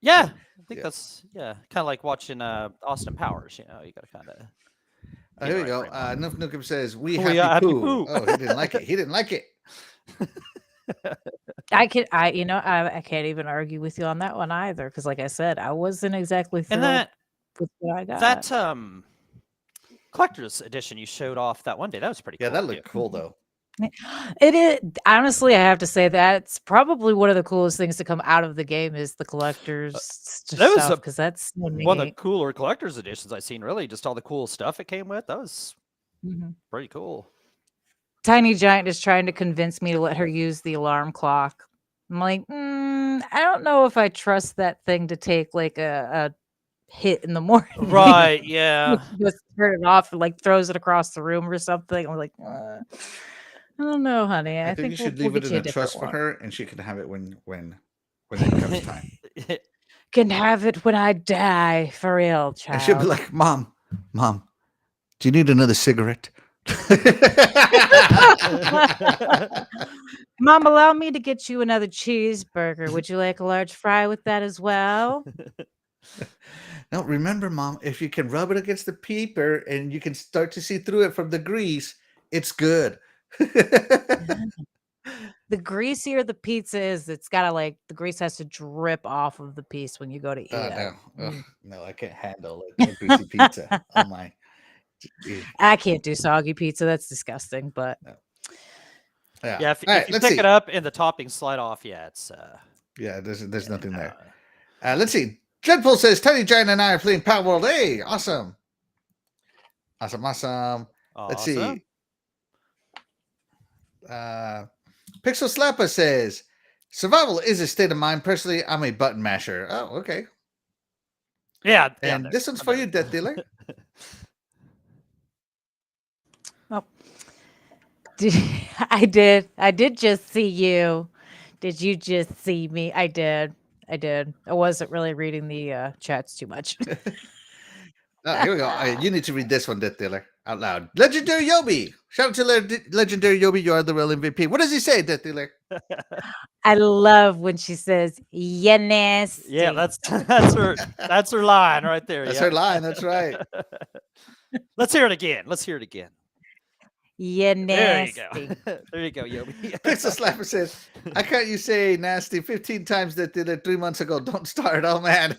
Speaker 3: Yeah, I think that's kind of like watching Austin Powers. You know, you got to kind of.
Speaker 1: Here we go. Noof Nookum says, "We
Speaker 3: We
Speaker 1: happy
Speaker 3: happy
Speaker 1: poo."
Speaker 3: poo.
Speaker 1: Oh, he didn't like it. He didn't like it.
Speaker 2: I can't even argue with you on that one either, because like I said, I wasn't exactly thrilled
Speaker 3: And
Speaker 2: with what I got.
Speaker 3: that collector's edition you showed off that one day, that was pretty cool.
Speaker 1: Yeah, that looked cool though.
Speaker 2: It is, honestly, I have to say that's probably one of the coolest things to come out of the game is the collector's
Speaker 3: that was
Speaker 2: stuff, because that's so
Speaker 3: one of the
Speaker 2: neat.
Speaker 3: cooler collector's editions I've seen. Really, just all the cool stuff it came with. That was
Speaker 2: Mhm.
Speaker 3: pretty cool.
Speaker 2: Tiny Giant is trying to convince me to let her use the alarm clock. I'm like, I don't know if I trust that thing to take like a hit in the morning.
Speaker 3: Right? Yeah.
Speaker 2: Just turn it off and like throws it across the room or something. I'm like, I don't know, honey.
Speaker 1: I think you should leave it in a trust for her, and she can have it when it comes time.
Speaker 2: Can have it when I die, for real, child.
Speaker 1: And she'll be like, Mom, do you need another cigarette?
Speaker 2: Mom, allow me to get you another cheeseburger. Would you like a large fry with that as well?
Speaker 1: No, remember, Mom, if you can rub it against the paper and you can start to see through it from the grease, it's good.
Speaker 2: The greasier the pizza is, it's gotta like the grease has to drip off of the piece when you go to eat it.
Speaker 1: No, I can't handle a greasy pizza. Oh my!
Speaker 2: I can't do soggy pizza. That's disgusting. But
Speaker 3: yeah, if you pick it up and the toppings slide off, it's
Speaker 1: there's nothing there. Let's see. Dreadful says Tiny Giant and I are playing Power World. Hey, awesome. Let's see. Pixel Slapper says survival is a state of mind. Personally, I'm a button masher. Oh, okay.
Speaker 3: Yeah.
Speaker 1: And this one's for you, DeathDealer.
Speaker 2: Oh, I did just see you. Did you just see me? I did. I wasn't really reading the chats too much.
Speaker 1: Here we go. You need to read this one, DeathDealer, out loud. Legendary Yobi. Shout out to Legendary Yobi. You are the real MVP. What does he say, DeathDealer?
Speaker 2: I love when she says, "Yeah, nasty."
Speaker 3: Yeah, that's her line right there.
Speaker 1: That's her line. That's right.
Speaker 3: Let's hear it again.
Speaker 2: Yeah, nasty.
Speaker 3: There you go, Yobi.
Speaker 1: Pixel Slapper says, I can't you say nasty 15 times that did it 3 months ago. Don't start. Oh, man.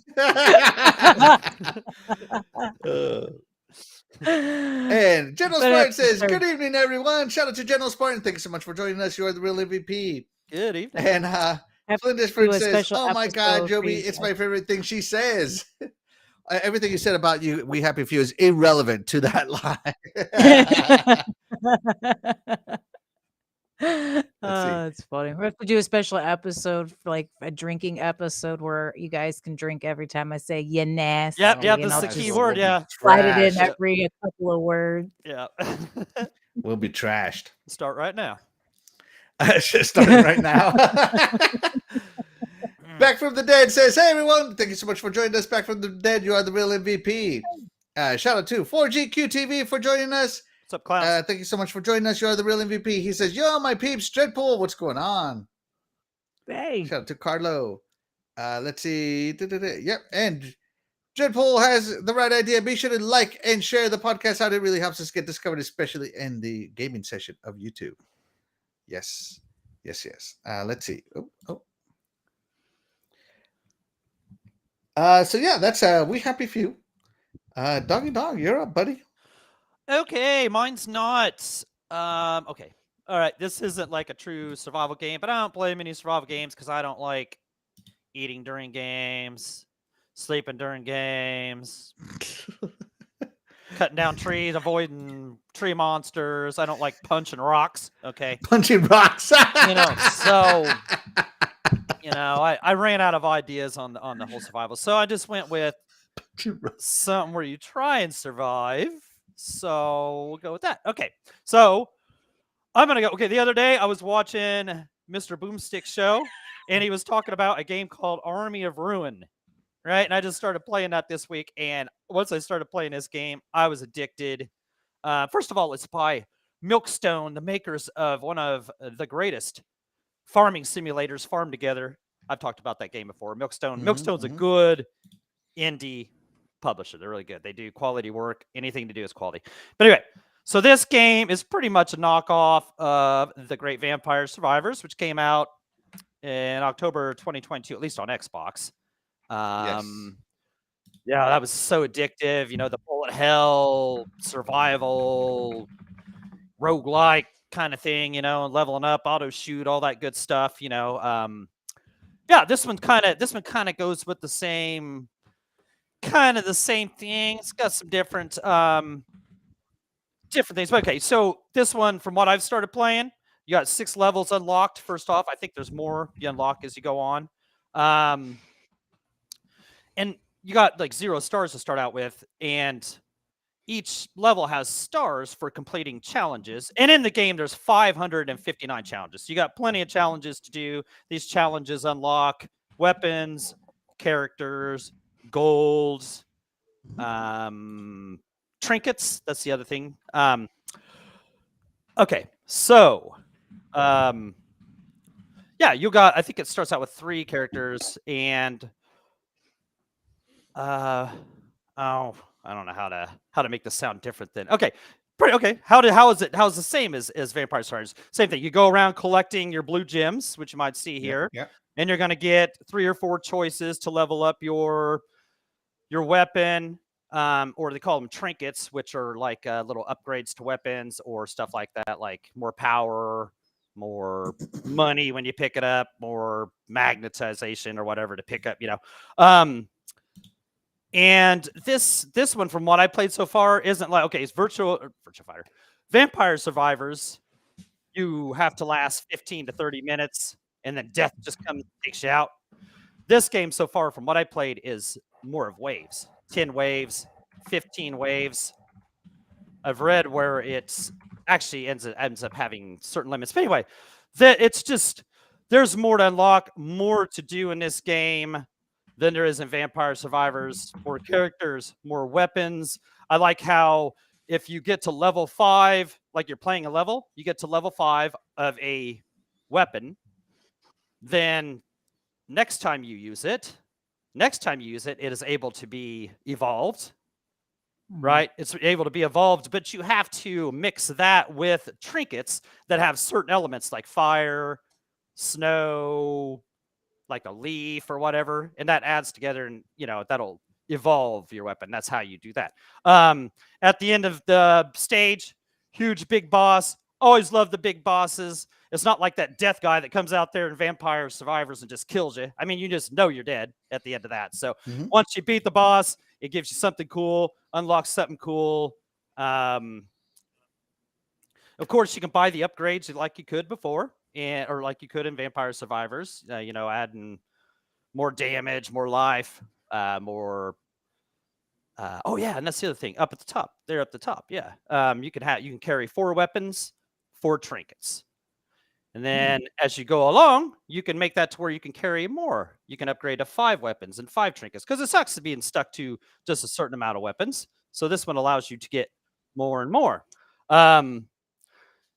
Speaker 1: And General Spartan says, good evening, everyone. Shout out to General Spartan. Thank you so much for joining us. You are the real MVP.
Speaker 3: Good evening.
Speaker 1: And
Speaker 2: Have
Speaker 1: Flinders
Speaker 2: do
Speaker 1: Fruit
Speaker 2: a
Speaker 1: says,
Speaker 2: special
Speaker 1: "Oh my God,
Speaker 2: episode for
Speaker 1: Joby,
Speaker 2: you
Speaker 1: it's
Speaker 2: guys.
Speaker 1: my favorite thing she says." Everything you said about you, We Happy Few, is irrelevant to that line. Let's see.
Speaker 2: It's funny. We have to do a special episode, for like a drinking episode, where you guys can drink every time I say "you nasty."
Speaker 3: Yep,
Speaker 1: Oh
Speaker 3: yep,
Speaker 1: my
Speaker 2: And
Speaker 3: that's
Speaker 2: I'll
Speaker 3: the
Speaker 1: gosh,
Speaker 2: just
Speaker 3: key
Speaker 1: we'll
Speaker 3: word.
Speaker 1: be
Speaker 3: Yeah,
Speaker 2: slide it in
Speaker 1: trashed.
Speaker 2: every a couple of words.
Speaker 3: yeah.
Speaker 1: We'll be trashed.
Speaker 3: Start right now.
Speaker 1: Starting right now. Back from the Dead says, "Hey everyone, thank you so much for joining us. Back from the Dead, you are the real MVP." Shout out to 4GQTV for joining us.
Speaker 3: What's up, clowns?
Speaker 1: Thank you so much for joining us. You are the real MVP. He says, "Yo, my peeps, Dreadpool, what's going on?"
Speaker 2: Hey,
Speaker 1: Shout out to Carlo. Let's see. Yep, and Dreadpool has the right idea. Be sure to like and share the podcast out. It really helps us get discovered, especially in the gaming session of YouTube. Yes. Let's see. So yeah, that's We Happy Few. Doggy Dog, you're up, buddy.
Speaker 3: Okay, mine's not. Okay. All right, this isn't like a true survival game, but I don't play many survival games because I don't like eating during games, sleeping during games, cutting down trees, avoiding tree monsters. I don't like punching rocks. Okay.
Speaker 1: Punching rocks.
Speaker 3: So I ran out of ideas on the whole survival. So I just went with something where you try and survive. So we'll go with that. Okay. So I'm going to go. Okay. The other day I was watching Mr. Boomstick's show and he was talking about a game called Army of Ruin. Right. And I just started playing that this week. And once I started playing this game, I was addicted. First of all, it's by Milkstone, the makers of one of the greatest farming simulators, Farm Together. I've talked about that game before. Milkstone. Milkstone's a good indie publisher. They're really good. They do quality work. Anything to do is quality. But anyway, so this game is pretty much a knockoff of The Great Vampire Survivors, which came out in October 2022, at least on Xbox.
Speaker 1: Yes.
Speaker 3: Yeah, that was so addictive. The bullet hell, survival, roguelike kind of thing, and leveling up, auto shoot, all that good stuff. Yeah, this one kind of goes with the same thing. It's got some different things. But okay, so this one, from what I've started playing, you got 6 levels unlocked. First off, I think there's more you unlock as you go on. And you got like 0 stars to start out with, and each level has stars for completing challenges. And in the game, there's 559 challenges. So you got plenty of challenges to do. These challenges unlock weapons, characters, golds, trinkets. That's the other thing. Okay, so yeah, I think it starts out with 3 characters, and I don't know how to make this sound different than okay. How is it the same as Vampire Survivors? Same thing. You go around collecting your blue gems, which you might see here, and you're going to get 3 or 4 choices to level up your weapon, or they call them trinkets, which are like little upgrades to weapons or stuff like that, like more power, more money when you pick it up, more magnetization or whatever to pick up. And this one, from what I played so far, isn't like, okay, it's virtual fighter. Vampire Survivors, you have to last 15 to 30 minutes, and then death just comes and takes you out. This game so far, from what I played, is more of waves. 10 waves, 15 waves. I've read where it's actually ends up having certain limits. But anyway, it's just, there's more to unlock, more to do in this game than there is in Vampire Survivors. More characters, more weapons. I like how if you get to level 5, like you're playing a level, you get to level 5 of a weapon, then next time you use it, it is able to be evolved, right? It's able to be evolved, but you have to mix that with trinkets that have certain elements like fire, snow, like a leaf or whatever, and that adds together, and that'll evolve your weapon. That's how you do that. At the end of the stage, huge big boss. Always love the big bosses. It's not like that death guy that comes out there in Vampire Survivors and just kills you. I mean, you just know you're dead at the end of that. So once you beat the boss, it gives you something cool, unlocks something cool. Of course, you can buy the upgrades like you could before, or like you could in Vampire Survivors. Adding more damage, more life, more. Oh yeah, and that's the other thing. Up at the top, they're up the top. Yeah, you can carry 4 weapons, 4 trinkets, and then as you go along, you can make that to where you can carry more. You can upgrade to 5 weapons and 5 trinkets because it sucks to being stuck to just a certain amount of weapons. So this one allows you to get more and more.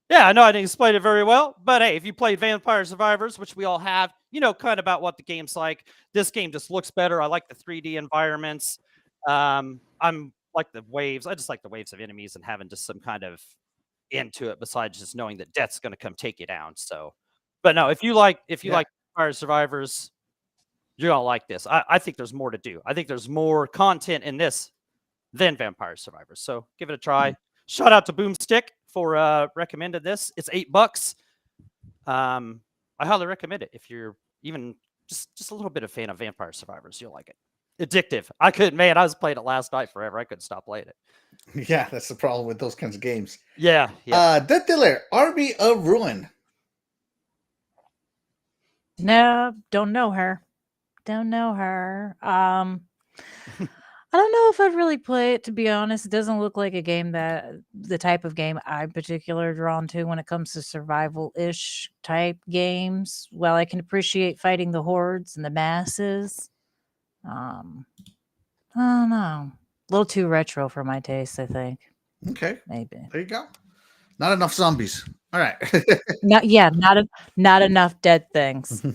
Speaker 3: Yeah, I know I didn't explain it very well, but hey, if you played Vampire Survivors, which we all have, you know kind of about what the game's like. This game just looks better. I like the 3D environments. I'm like the waves. I just like the waves of enemies and having just some kind of into it besides just knowing that death's going to come take you down. So, but no, if you like Vampire Survivors, you're gonna like this. I think there's more to do. I think there's more content in this than Vampire Survivors. So give it a try. Shout out to Boomstick for recommended this. It's $8. I highly recommend it if you're even just a little bit of fan of Vampire Survivors. You'll like it. Addictive. I was playing it last night forever. I couldn't stop playing it.
Speaker 1: Yeah, that's the problem with those kinds of games.
Speaker 3: Yeah.
Speaker 1: DeathDealer, Army of Ruin.
Speaker 2: No, don't know her. Don't know her. I don't know if I'd really play it, to be honest. It doesn't look like a game that the type of game I'm particularly drawn to when it comes to survival-ish type games. While I can appreciate fighting the hordes and the masses, I don't know. A little too retro for my taste, I think.
Speaker 1: Okay.
Speaker 2: Maybe.
Speaker 1: There you go. Not enough zombies. All right.
Speaker 2: Not enough dead things.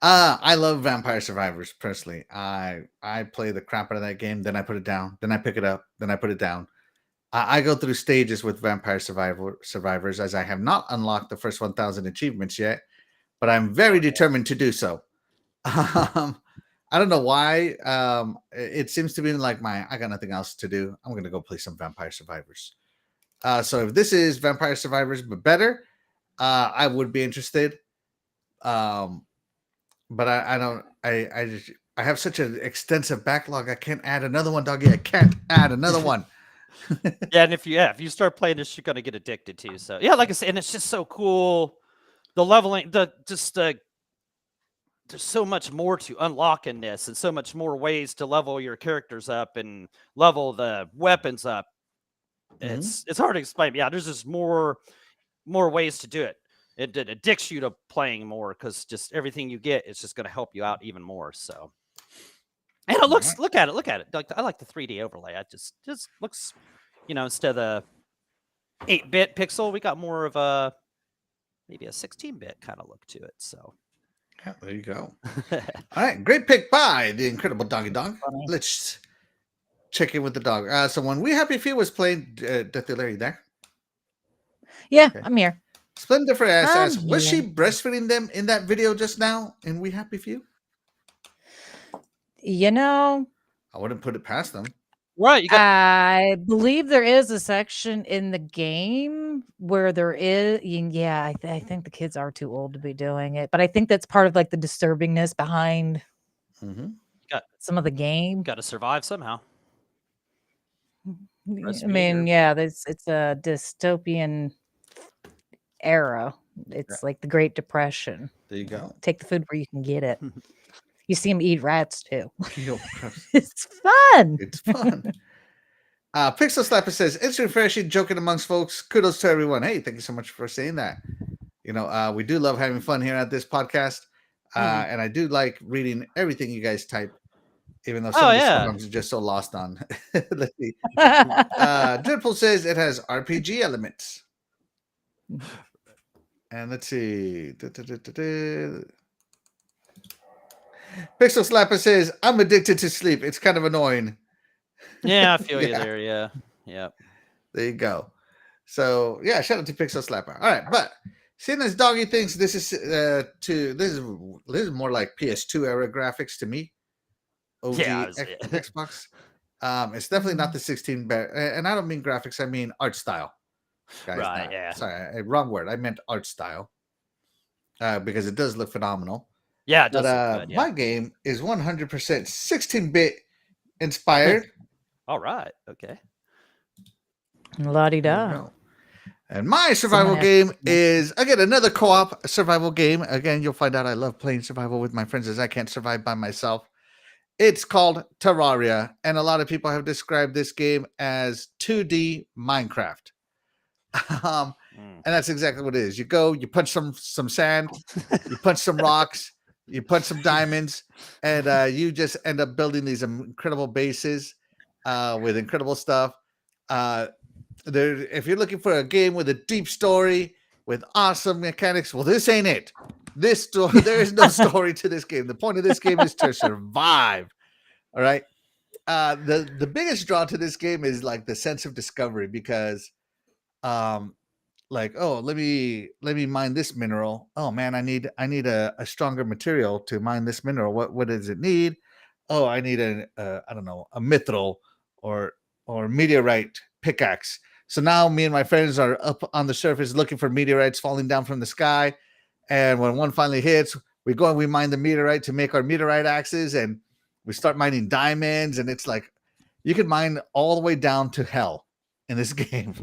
Speaker 1: I love Vampire Survivors personally. I play the crap out of that game, then I put it down, then I pick it up, then I put it down. I go through stages with Vampire Survivors, as I have not unlocked the first 1,000 achievements yet, but I'm very determined to do so. I don't know why. It seems to be like I got nothing else to do. I'm gonna go play some Vampire Survivors. So if this is Vampire Survivors but better, I would be interested. But I don't. I have such an extensive backlog. I can't add another one, doggy. I can't add another one.
Speaker 3: Yeah, and if you start playing this, you're gonna get addicted to. So yeah, like I said, and it's just so cool. The leveling, there's so much more to unlock in this, and so much more ways to level your characters up and level the weapons up. It's hard to explain. Yeah, there's just more ways to do it. It addicts you to playing more because just everything you get is just going to help you out even more. So, and it looks, look at it. Like I like the 3D overlay. It just looks, instead of the 8-bit pixel, we got more of maybe a 16-bit kind of look to it. So,
Speaker 1: yeah, there you go. All right, great pick by the incredible Doggy Dog. Let's check in with the dog. So when We Happy Few was playing, DeathDealer, you there?
Speaker 2: Yeah, okay. I'm here.
Speaker 1: Splendid for ass. Was she breastfeeding them in that video just now in We Happy Few?
Speaker 2: I
Speaker 1: wouldn't put it past them.
Speaker 3: Right.
Speaker 2: I believe there is a section in the game where there is. Yeah, I think the kids are too old to be doing it, but I think that's part of like the disturbingness behind some of the game.
Speaker 3: Got to survive somehow.
Speaker 2: I mean, yeah, it's a dystopian era. It's like the Great Depression.
Speaker 1: There you go.
Speaker 2: Take the food where you can get it. You see them eat rats too. It's fun.
Speaker 1: It's fun. Pixel Slapper says it's refreshing, joking amongst folks. Kudos to everyone. Hey, thank you so much for saying that. We do love having fun here at this podcast, and I do like reading everything you guys type, even though some of the songs are just so lost on. Let's see. Dreadful says it has RPG elements. And let's see. Pixel Slapper says, I'm addicted to sleep. It's kind of annoying.
Speaker 3: Yeah, I feel you there. Yeah. Yeah.
Speaker 1: There you go. So yeah, shout out to Pixel Slapper. All right, but seeing as Doggy thinks this is more like PS2 era graphics to me. OG Xbox. It's definitely not the 16-bit, and I don't mean graphics, I mean art style. guys.
Speaker 3: Right, yeah.
Speaker 1: Sorry, wrong word. I meant art style. Because it does look phenomenal.
Speaker 3: Yeah, it
Speaker 1: But
Speaker 3: does look good. Yeah.
Speaker 1: my game is 100% 16-bit inspired.
Speaker 3: All right. Okay.
Speaker 2: La-di-da.
Speaker 1: There you go. And my
Speaker 2: Someone
Speaker 1: survival
Speaker 2: has-
Speaker 1: game is, again, another co-op survival game. Again, you'll find out I love playing survival with my friends as I can't survive by myself. It's called Terraria, and a lot of people have described this game as 2D Minecraft. And that's exactly what it is. You go, you punch some sand, you punch some rocks, you punch some diamonds, and you just end up building these incredible bases with incredible stuff. If you're looking for a game with a deep story with awesome mechanics, well, this ain't it. There is no story to this game. The point of this game is to survive. All right. The biggest draw to this game is like the sense of discovery, because like, oh, let me mine this mineral. Oh man, I need a stronger material to mine this mineral. What does it need? Oh, I need I don't know, a mithril or meteorite pickaxe. So now me and my friends are up on the surface looking for meteorites falling down from the sky. And when one finally hits, we go and we mine the meteorite to make our meteorite axes, and we start mining diamonds. And it's like you can mine all the way down to hell in this game.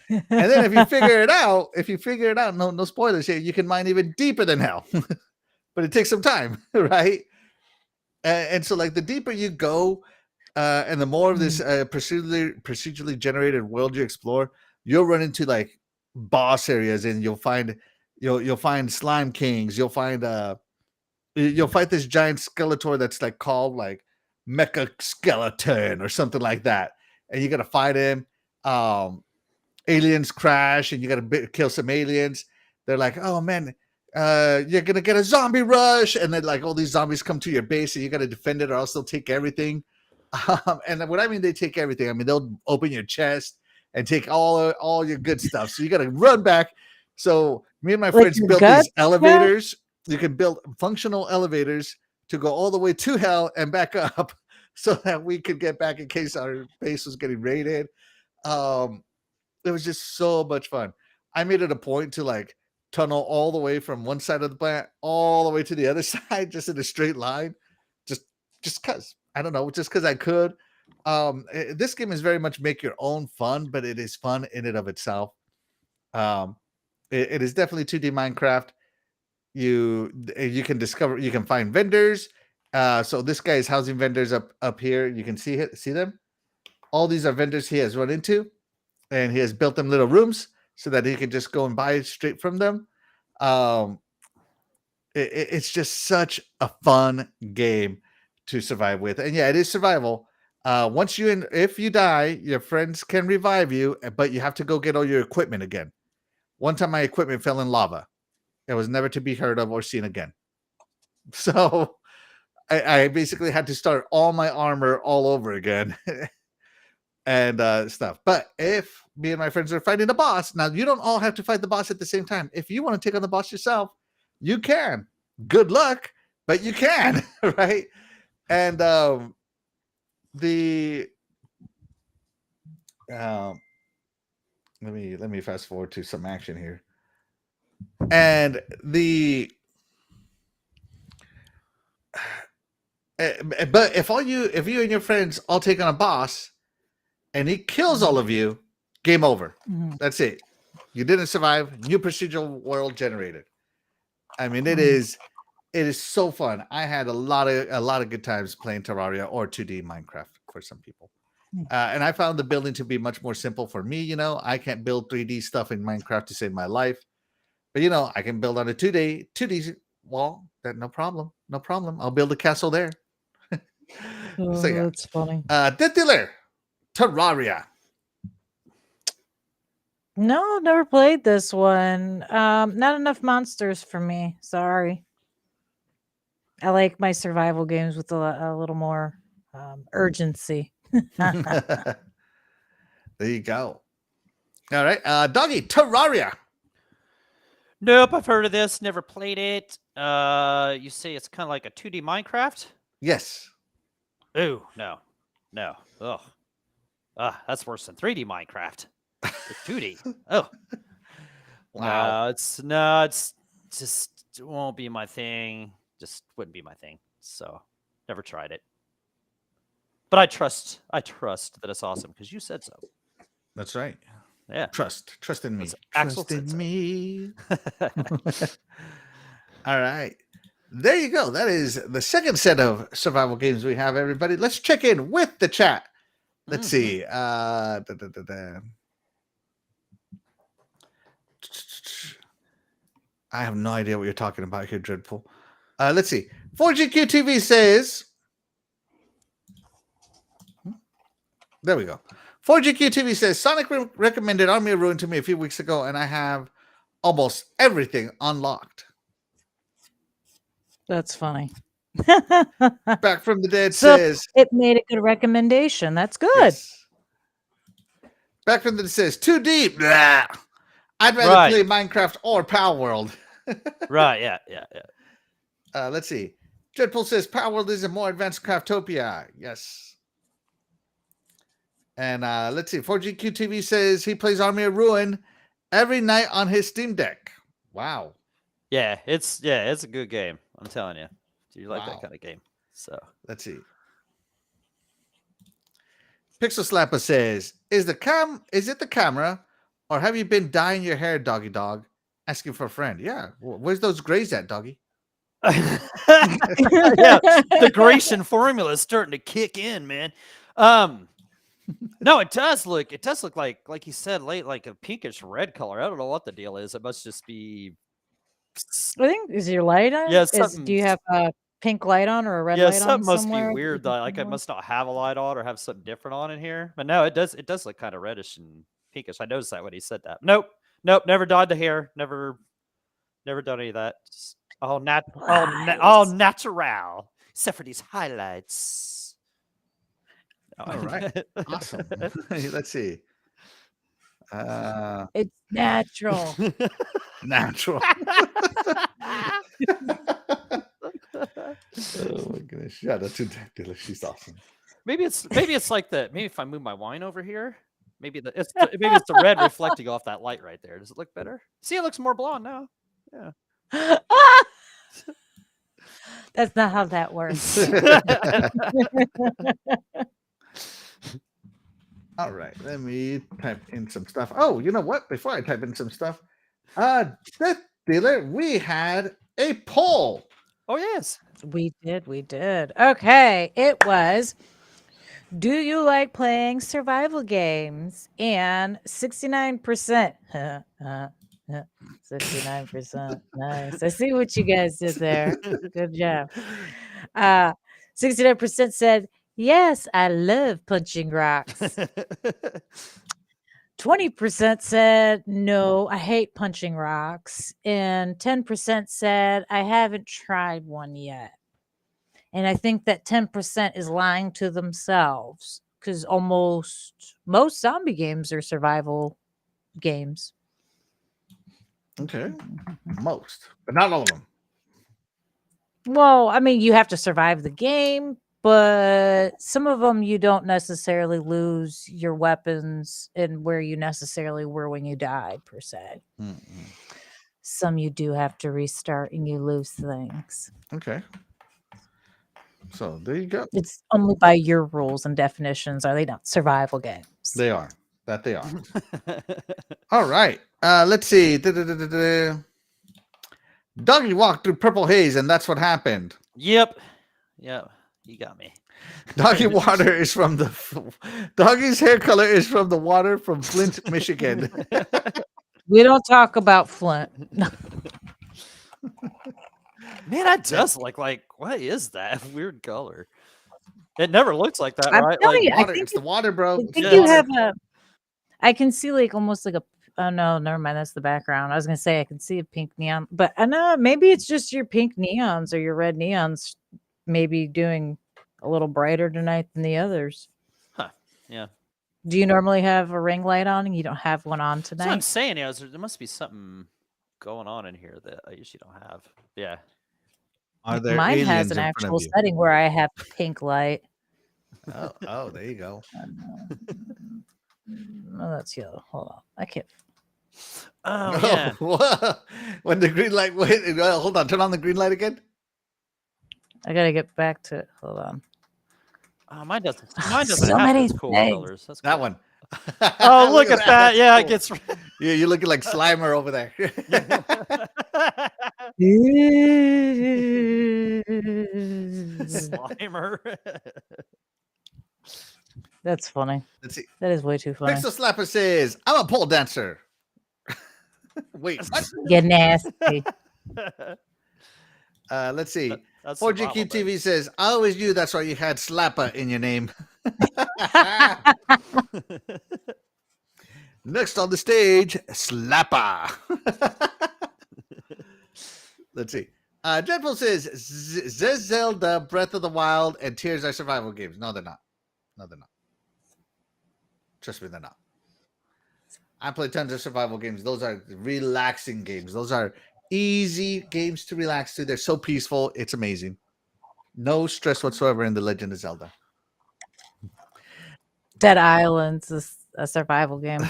Speaker 1: And then if you figure it out, no spoilers here, you can mine even deeper than hell. But it takes some time, right? And so like the deeper you go, and the more of this procedurally generated world you explore, you'll run into like boss areas, and you'll find slime kings. You'll find you'll fight this giant Skeletor that's like called like Mecha Skeleton or something like that, and you gotta fight him. Aliens crash, and you gotta kill some aliens. They're like, oh man, you're gonna get a zombie rush, and then like all these zombies come to your base, and you gotta defend it, or else they'll take everything. And when I mean they take everything, I mean they'll open your chest and take all your good stuff. So you got to run back. So me and my friends built these elevators. You can build functional elevators to go all the way to hell and back up, so that we could get back in case our base was getting raided. It was just so much fun. I made it a point to like tunnel all the way from one side of the plant all the way to the other side, just in a straight line, just because. I don't know, just because I could. This game is very much make your own fun, but it is fun in and of itself. It is definitely 2D Minecraft. You can find vendors. So this guy is housing vendors up here. You can see them. All these are vendors he has run into, and he has built them little rooms so that he can just go and buy straight from them. It's just such a fun game to survive with. And yeah, it is survival. If you die, your friends can revive you, but you have to go get all your equipment again. One time my equipment fell in lava. It was never to be heard of or seen again. So I basically had to start all my armor all over again. And stuff. But if me and my friends are fighting a boss, now you don't all have to fight the boss at the same time. If you want to take on the boss yourself, you can. Good luck, but you can, right? And let me fast forward to some action here. And but if you and your friends all take on a boss and he kills all of you, game over. That's it. You didn't survive. New procedural world generated. I mean, it is so fun. I had a lot of good times playing Terraria or 2D Minecraft for some people. And I found the building to be much more simple for me. You know, I can't build 3D stuff in Minecraft to save my life. But, you know, I can build on a 2D wall. No problem. I'll build a castle there. So, yeah.
Speaker 2: That's funny.
Speaker 1: DeathDealer, Terraria.
Speaker 2: No, never played this one. Not enough monsters for me. Sorry. I like my survival games with a little more urgency.
Speaker 1: There you go. All right. Doggy, Terraria.
Speaker 3: Nope, I've heard of this. Never played it. You say it's kind of like a 2D Minecraft?
Speaker 1: Yes.
Speaker 3: Ooh, no. Ugh. That's worse than 3D Minecraft. 2D. Oh,
Speaker 1: Wow.
Speaker 3: it's just it won't be my thing. Just wouldn't be my thing. So never tried it. But I trust that it's awesome because you said so.
Speaker 1: That's right.
Speaker 3: Yeah.
Speaker 1: Trust in me.
Speaker 3: That's Axel
Speaker 1: Trust
Speaker 3: said
Speaker 1: in
Speaker 3: so.
Speaker 1: me. All right. There you go. That is the second set of survival games we have, everybody. Let's check in with the chat. Let's see. I have no idea what you're talking about here, Dreadful. Let's see. 4GQ TV says. There we go. 4GQ TV says Sonic recommended Army of Ruin to me a few weeks ago, and I have almost everything unlocked.
Speaker 2: That's funny.
Speaker 1: Back from the Dead
Speaker 2: So
Speaker 1: says
Speaker 2: it made a good recommendation. That's good.
Speaker 1: yes. Back from the Dead says too deep. Blah. I'd rather play Minecraft or Power World.
Speaker 3: Right. Yeah.
Speaker 1: Let's see. Dreadpool says Power World is a more advanced Craftopia. Yes. And let's see. 4GQ TV says he plays Army of Ruin every night on his Steam Deck. Wow.
Speaker 3: Yeah. It's a good game. I'm telling you. Do you like that kind of game? So
Speaker 1: let's see. Pixel Slapper says, is it the camera, or have you been dyeing your hair, doggy dog? Asking for a friend. Yeah. Where's those grays at, doggy?
Speaker 3: yeah, the Grecian formula is starting to kick in, man. No, it does look like you said, like a pinkish red color. I don't know what the deal is. It must just be.
Speaker 2: I think is your light on?
Speaker 3: Yeah,
Speaker 2: Do you have a pink light on or a red light on
Speaker 3: something must
Speaker 2: somewhere?
Speaker 3: be weird. Like I must not have a light on or have something different on in here. But no, it does look kind of reddish and pinkish. I noticed that when he said that. Nope, never dyed the hair. Never done any of that. Just all natural, except for these highlights.
Speaker 1: All right, awesome. Let's see.
Speaker 2: It's natural.
Speaker 1: Natural. Oh my goodness! Shout out to DeathDealer. She's awesome.
Speaker 3: Maybe it's like that. Maybe if I move my wine over here, maybe it's the red reflecting off that light right there. Does it look better? See, it looks more blonde now. Yeah.
Speaker 2: That's not how that works.
Speaker 1: All right, let me type in some stuff. Oh, you know what? Before I type in some stuff, DeathDealer, we had a poll.
Speaker 3: Oh yes,
Speaker 2: we did. Okay, it was. Do you like playing survival games? And 69%. 69%. Nice. I see what you guys did there. Good job. 69% said, yes, I love punching rocks. 20% said, no, I hate punching rocks. And 10% said, I haven't tried one yet. And I think that 10% is lying to themselves because most zombie games are survival games.
Speaker 1: Okay. Most, but not all of them.
Speaker 2: Well, I mean, you have to survive the game, but some of them you don't necessarily lose your weapons and where you necessarily were when you died, per se. Mm-hmm. Some you do have to restart and you lose things.
Speaker 1: Okay. So there you go.
Speaker 2: It's only by your rules and definitions are they not survival games.
Speaker 1: They are. That they are. All right. Let's see. Doggy walked through purple haze, and that's what happened.
Speaker 3: Yep. You got me.
Speaker 1: Doggy's hair color is from the water from Flint, Michigan.
Speaker 2: We don't talk about Flint.
Speaker 3: Man, that does look like what is that weird color? It never looks like that,
Speaker 2: I'm
Speaker 3: right?
Speaker 2: telling you,
Speaker 1: water. It's the water, bro.
Speaker 2: I think you have I can see like almost like a. Oh no, never mind. That's the background. I was gonna say I can see a pink neon, but I know maybe it's just your pink neons or your red neons, maybe doing a little brighter tonight than the others.
Speaker 3: Huh? Yeah.
Speaker 2: Do you normally have a ring light on and you don't have one on tonight?
Speaker 3: That's what I'm saying. Yeah, there must be something going on in here that I usually don't have. Yeah.
Speaker 2: Mine has an actual setting where I have pink light.
Speaker 1: Oh, there you go.
Speaker 2: Oh, that's yellow. Hold on. I can't.
Speaker 3: Oh yeah.
Speaker 1: Whoa. When the green light wait, hold on, turn on the green light again.
Speaker 2: I gotta get back to it. Hold on.
Speaker 3: Mine doesn't. Mine doesn't
Speaker 2: So
Speaker 3: have
Speaker 2: many
Speaker 3: those cool
Speaker 2: things.
Speaker 3: colors. That's
Speaker 1: That
Speaker 3: cool.
Speaker 1: one.
Speaker 3: Oh, look at that!
Speaker 1: That's
Speaker 3: Yeah,
Speaker 1: cool.
Speaker 3: it gets
Speaker 1: You're looking like Slimer over there.
Speaker 3: Slimer.
Speaker 2: That's funny.
Speaker 1: Let's see.
Speaker 2: That is way too funny.
Speaker 1: Pixel Slapper says, "I'm a pole dancer." Wait, what?
Speaker 2: You're nasty.
Speaker 1: Let's see.
Speaker 3: That's
Speaker 1: 4GQ TV says, "I always knew that's why you had Slapper in your name." Next on the stage, Slapper. Let's see. Dreadful says, Zelda, Breath of the Wild, and Tears are survival games. No, they're not. No, they're not. Trust me, they're not. I play tons of survival games. Those are relaxing games. Those are easy games to relax to. They're so peaceful. It's amazing. No stress whatsoever in The Legend of Zelda.
Speaker 2: Dead Island's a survival game.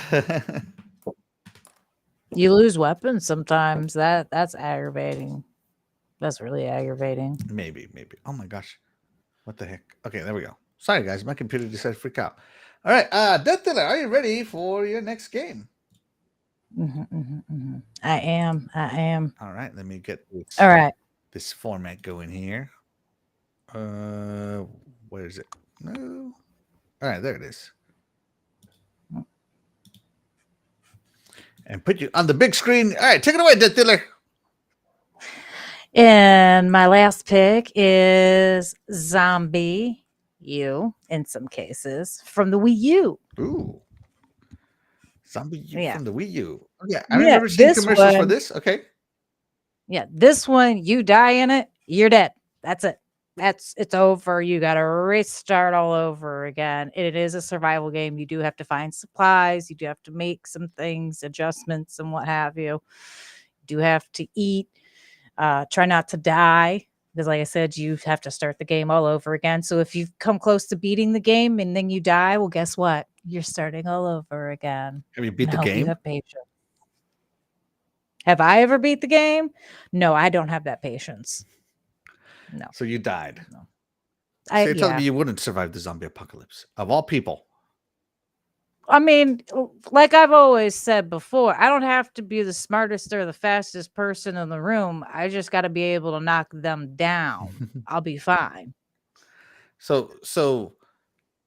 Speaker 2: You lose weapons sometimes. That's aggravating. That's really aggravating.
Speaker 1: Maybe. Oh my gosh. What the heck? Okay, there we go. Sorry, guys. My computer decided to freak out. All right. DeathDealer, are you ready for your next game?
Speaker 2: I am.
Speaker 1: All right. Let me get this,
Speaker 2: All right.
Speaker 1: this format going here. Where is it? No. All right. There it is. And put you on the big screen. All right. Take it away, DeathDealer.
Speaker 2: And my last pick is Zombie U in some cases from the Wii U.
Speaker 1: Ooh. Zombie U
Speaker 2: Yeah.
Speaker 1: from the Wii U. Yeah. I've never seen
Speaker 2: this
Speaker 1: commercials for
Speaker 2: one-
Speaker 1: this. Okay.
Speaker 2: Yeah, this one, you die in it, you're dead. That's it. It's over. You got to restart all over again. It is a survival game. You do have to find supplies. You do have to make some things, adjustments, and what have you. You do have to eat. Try not to die because, like I said, you have to start the game all over again. So if you've come close to beating the game and then you die, well, guess what? You're starting all over again.
Speaker 1: Have you beat the
Speaker 2: I hope
Speaker 1: game?
Speaker 2: You have patience. Have I ever beat the game? No, I don't have that patience. No.
Speaker 1: So you died.
Speaker 2: No.
Speaker 1: So you're telling me you wouldn't survive the zombie apocalypse of all people?
Speaker 2: I mean, like I've always said before, I don't have to be the smartest or the fastest person in the room. I just got to be able to knock them down. I'll be fine.
Speaker 1: So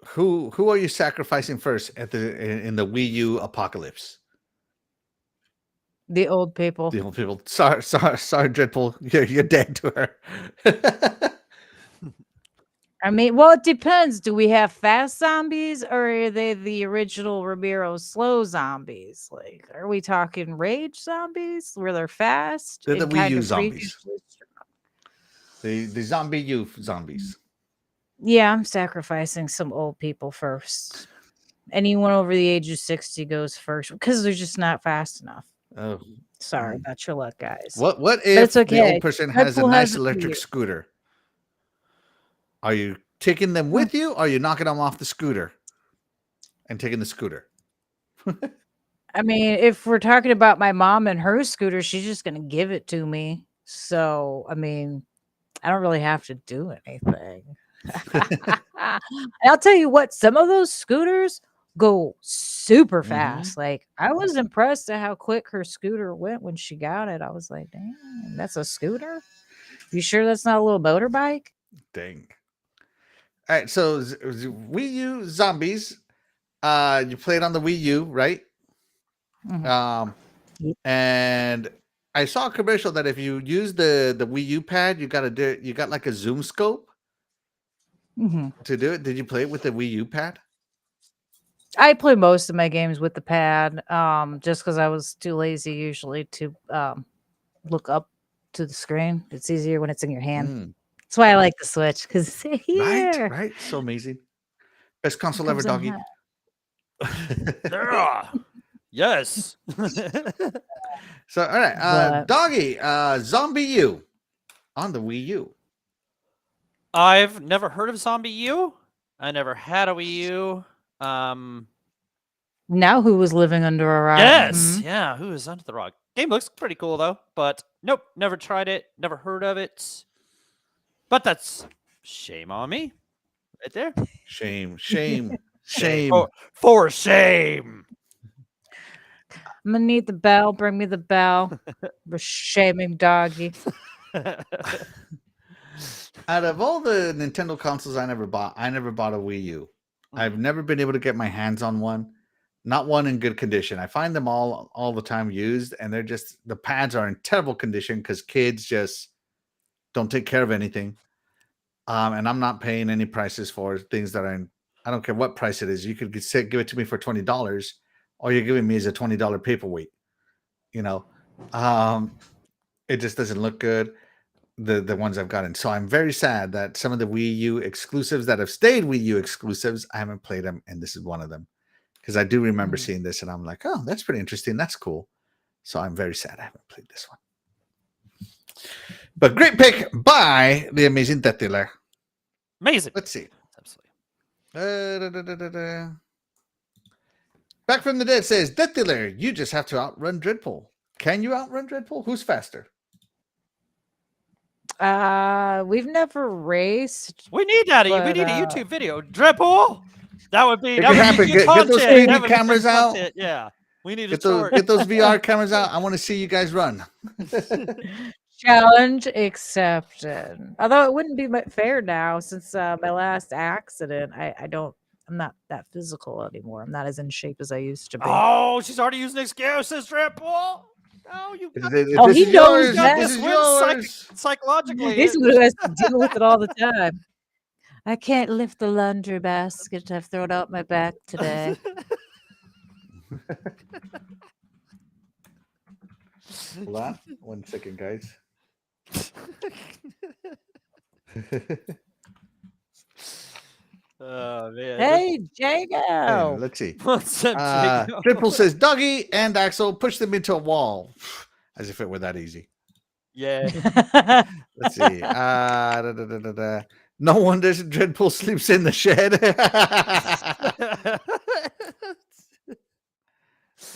Speaker 1: who are you sacrificing first in the Wii U apocalypse?
Speaker 2: The old people.
Speaker 1: The old people. Sorry, Dreadful. You're dead to her.
Speaker 2: I mean, well, it depends. Do we have fast zombies or are they the original Ramiro slow zombies? Like, are we talking rage zombies where they're fast?
Speaker 1: They're the
Speaker 2: and
Speaker 1: Wii
Speaker 2: kind
Speaker 1: U
Speaker 2: of
Speaker 1: zombies.
Speaker 2: freakishly
Speaker 1: The zombie U zombies.
Speaker 2: Yeah, I'm sacrificing some old people first. Anyone over the age of 60 goes first because they're just not fast enough.
Speaker 1: Oh,
Speaker 2: Sorry about your luck, guys.
Speaker 1: what if
Speaker 2: it's okay.
Speaker 1: the old person has a
Speaker 2: Dreadful
Speaker 1: nice
Speaker 2: has a
Speaker 1: electric
Speaker 2: fear.
Speaker 1: scooter? Are you taking them with you, or are you knocking them off the scooter and taking the scooter?
Speaker 2: I mean, if we're talking about my mom and her scooter, she's just going to give it to me. So, I mean, I don't really have to do anything. I'll tell you what, some of those scooters go super fast. Like, I was impressed at how quick her scooter went when she got it. I was like, damn, that's a scooter? You sure that's not a little motorbike?
Speaker 1: Dang. All right, so Wii U zombies. You played on the Wii U, right?
Speaker 2: Mhm. Yep.
Speaker 1: And I saw a commercial that if you use the Wii U pad, you got like a zoom scope to do it. Did you play it with the Wii U pad?
Speaker 2: I play most of my games with the pad, just because I was too lazy usually to look up to the screen. It's easier when it's in your hand. That's why I like the Switch, because it's here.
Speaker 1: Right. So amazing. Best console ever,
Speaker 2: Comes in
Speaker 1: doggy.
Speaker 3: Yeah. Yes.
Speaker 1: So all right,
Speaker 2: But-
Speaker 1: doggy, Zombie U on the Wii U.
Speaker 3: I've never heard of Zombie U. I never had a Wii U.
Speaker 2: Now who was living under a rock?
Speaker 3: Yes, yeah. Who is under the rock? Game looks pretty cool though, but nope, never tried it, never heard of it. But that's shame on me, right there.
Speaker 1: Shame, shame,
Speaker 3: Shame
Speaker 1: shame.
Speaker 3: for shame.
Speaker 2: I'm gonna need the bell. Bring me the bell. We're shaming doggy.
Speaker 1: Out of all the Nintendo consoles I never bought a Wii U. I've never been able to get my hands on one. Not one in good condition. I find them all the time used, and they're just, the pads are in terrible condition because kids just don't take care of anything. And I'm not paying any prices for things that I don't care what price it is. You could give it to me for $20, all you're giving me is a $20 paperweight. You know, it just doesn't look good. The ones I've gotten. So I'm very sad that some of the Wii U exclusives that have stayed Wii U exclusives, I haven't played them, and this is one of them. Because I do remember seeing this, and I'm like, oh, that's pretty interesting. That's cool. So I'm very sad I haven't played this one. But great pick by the amazing DeathDealer.
Speaker 3: Amazing.
Speaker 1: Let's see.
Speaker 3: Absolutely.
Speaker 1: Back from the dead says, DeathDealer, you just have to outrun Dreadpool. Can you outrun Dreadpool? Who's faster?
Speaker 2: We've never raced.
Speaker 3: We need that. We
Speaker 2: But,
Speaker 3: need a YouTube video. Dreadpool. That would be.
Speaker 1: It
Speaker 3: That
Speaker 1: could
Speaker 3: would
Speaker 1: happen.
Speaker 3: be good
Speaker 1: Get those
Speaker 3: content.
Speaker 1: 3D
Speaker 3: That would be good
Speaker 1: cameras out.
Speaker 3: content. Yeah, we need a
Speaker 1: Get
Speaker 3: short.
Speaker 1: those VR cameras out. I want to see you guys run.
Speaker 2: Challenge accepted. Although it wouldn't be fair now since my last accident. I'm not that physical anymore. I'm not as in shape as I used to be.
Speaker 3: Oh, she's already using excuses, Dreadpool. Oh, you got
Speaker 2: Oh, he knows that.
Speaker 1: This is yours.
Speaker 3: psychologically.
Speaker 2: He's the one who has to deal with it all the time. I can't lift the laundry basket. I've thrown out my back today.
Speaker 1: Hold on. 1 second, guys.
Speaker 3: Oh man.
Speaker 2: Hey,
Speaker 1: Hey,
Speaker 2: Jago.
Speaker 1: let's see.
Speaker 3: What's up, Jacob?
Speaker 1: Triple says, Dougie and Axel push them into a wall. As if it were that easy.
Speaker 3: Yeah.
Speaker 1: Let's see. No wonder Dreadpool sleeps in the shed.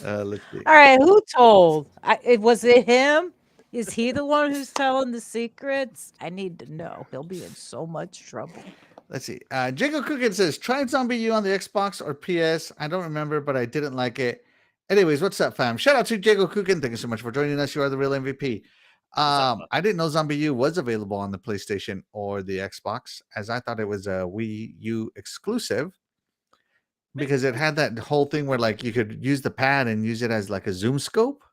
Speaker 1: Let's see.
Speaker 2: All right, who told? Was it him? Is he the one who's telling the secrets? I need to know. He'll be in so much trouble.
Speaker 1: Let's see. Jacob Cookin says, try Zombie U on the Xbox or PS. I don't remember, but I didn't like it. Anyways, what's up, fam? Shout out to Jacob Cookin. Thank you so much for joining us. You are the real MVP. I didn't know Zombie U was available on the PlayStation or the Xbox, as I thought it was a Wii U exclusive. Because it had that whole thing where like you could use the pad and use it as like a zoom scope.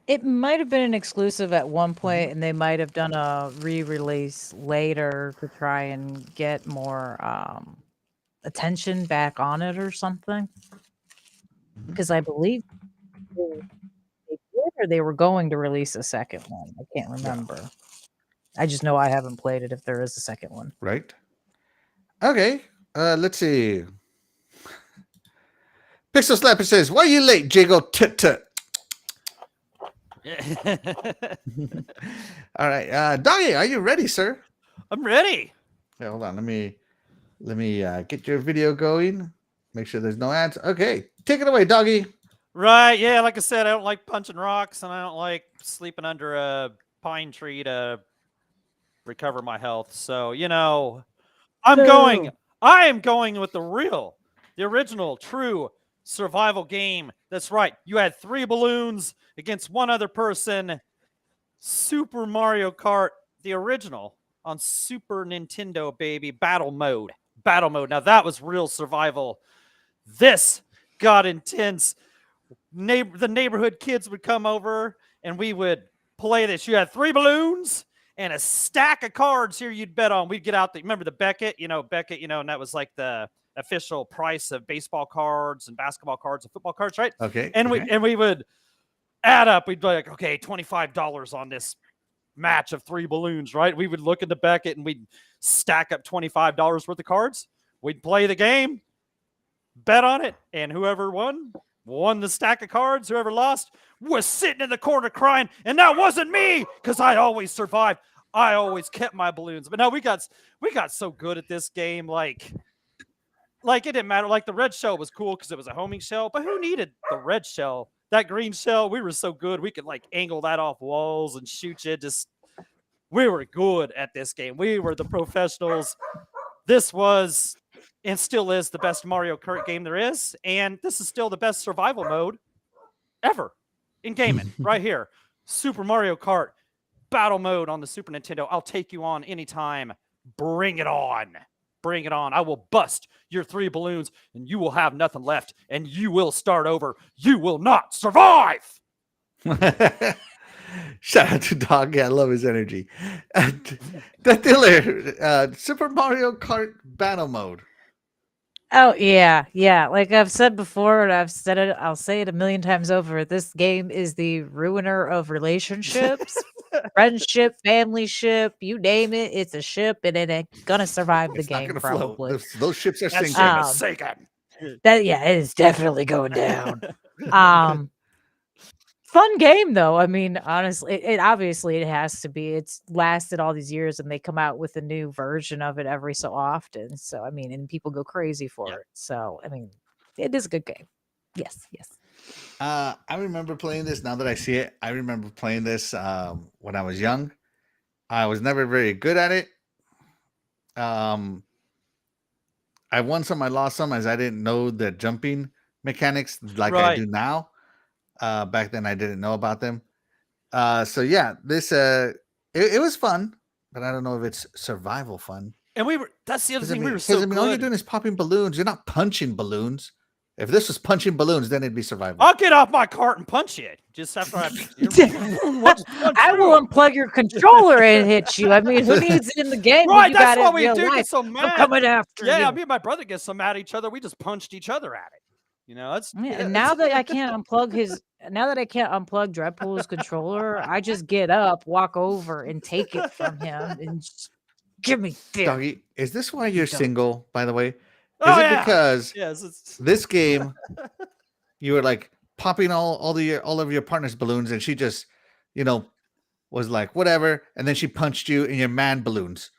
Speaker 2: It might have been an exclusive at one point, and they might have done a re-release later to try and get more attention back on it or something. Because I believe they did, or they were going to release a second one. I can't remember. I just know I haven't played it if there is a second one.
Speaker 1: Right. Okay. Let's see. Pixel Slapper says, why are you late, Jago? Tut. All right. Doggy, are you ready, sir?
Speaker 3: I'm ready.
Speaker 1: Yeah, hold on. Let me get your video going. Make sure there's no ads. Okay. Take it away, Doggy.
Speaker 3: Right. Yeah. Like I said, I don't like punching rocks, and I don't like sleeping under a pine tree to recover my health. So, I am going with the original, true survival game. That's right. You had 3 balloons against one other person. Super Mario Kart, the original on Super Nintendo, baby. Battle mode. Now that was real survival. This got intense. The neighborhood kids would come over and we would play this. You had 3 balloons and a stack of cards here you'd bet on. We'd get out remember the Beckett, and that was like the official price of baseball cards and basketball cards and football cards, right?
Speaker 1: Okay.
Speaker 3: And we would add up. We'd be like, okay, $25 on this match of 3 balloons, right? We would look at the Beckett and we'd stack up $25 worth of cards. We'd play the game, bet on it, and whoever won the stack of cards. Whoever lost was sitting in the corner crying, and that wasn't me because I always survived. I always kept my balloons. But no, we got so good at this game. Like, like it didn't matter. Like the red shell was cool because it was a homing shell, but who needed the red shell? That green shell, we were so good. We could like angle that off walls and shoot you. We were good at this game. We were the professionals. This was and still is the best Mario Kart game there is. And this is still the best survival mode ever in gaming right here. Super Mario Kart battle mode on the Super Nintendo. I'll take you on anytime. Bring it on. Bring it on. I will bust your 3 balloons and you will have nothing left and you will start over. You will not survive.
Speaker 1: Shout out to Dog. Yeah, I love his energy. DeathDealer, Super Mario Kart battle mode.
Speaker 2: Oh yeah, yeah. Like I've said before, and I've said it, I'll say it a million times over. This game is the ruiner of relationships, friendship, family ship, you name it. It's a ship, and it ain't gonna survive the
Speaker 1: It's not
Speaker 2: game.
Speaker 1: gonna
Speaker 2: Probably.
Speaker 1: float. Those ships are
Speaker 3: That
Speaker 1: sinking.
Speaker 3: ship is sinking.
Speaker 2: That yeah, it is definitely going down. Fun game though. I mean, honestly, it obviously it has to be. It's lasted all these years, and they come out with a new version of it every so often. So I mean, and people go crazy for
Speaker 3: Yeah.
Speaker 2: it. So I mean, it is a good game. Yes, yes.
Speaker 1: I remember playing this. Now that I see it, I remember playing this when I was young. I was never very good at it. I won some, I lost some, as I didn't know the jumping mechanics like I do now. Back then, I didn't know about them. So yeah, this it was fun, but I don't know if it's survival fun.
Speaker 3: And that's the other thing, we were
Speaker 1: Because
Speaker 3: so
Speaker 1: I mean, all you're
Speaker 3: good.
Speaker 1: doing is popping balloons. You're not punching balloons. If this was punching balloons, then it'd be survival.
Speaker 3: I'll get off my cart and punch you just after I
Speaker 2: I will unplug your controller and hit you. I mean, who needs it in the game? when
Speaker 3: Right,
Speaker 2: you
Speaker 3: that's
Speaker 2: got it
Speaker 3: why
Speaker 2: in
Speaker 3: we
Speaker 2: real
Speaker 3: do
Speaker 2: life?
Speaker 3: get so
Speaker 2: I'm
Speaker 3: mad.
Speaker 2: coming after
Speaker 3: Yeah,
Speaker 2: you.
Speaker 3: me and my brother get so mad at each other, we just punched each other at it. You know, that's
Speaker 2: Yeah, and now that I can't unplug Dreadpool's controller, I just get up, walk over, and take it from him, and just give me this.
Speaker 1: Doggy, is this why you're single? By the way, is
Speaker 3: Oh,
Speaker 1: it
Speaker 3: yeah.
Speaker 1: because
Speaker 3: Yes,
Speaker 1: this game you were like popping all of your partner's balloons, and she just, was like whatever, and then she punched you in your man balloons.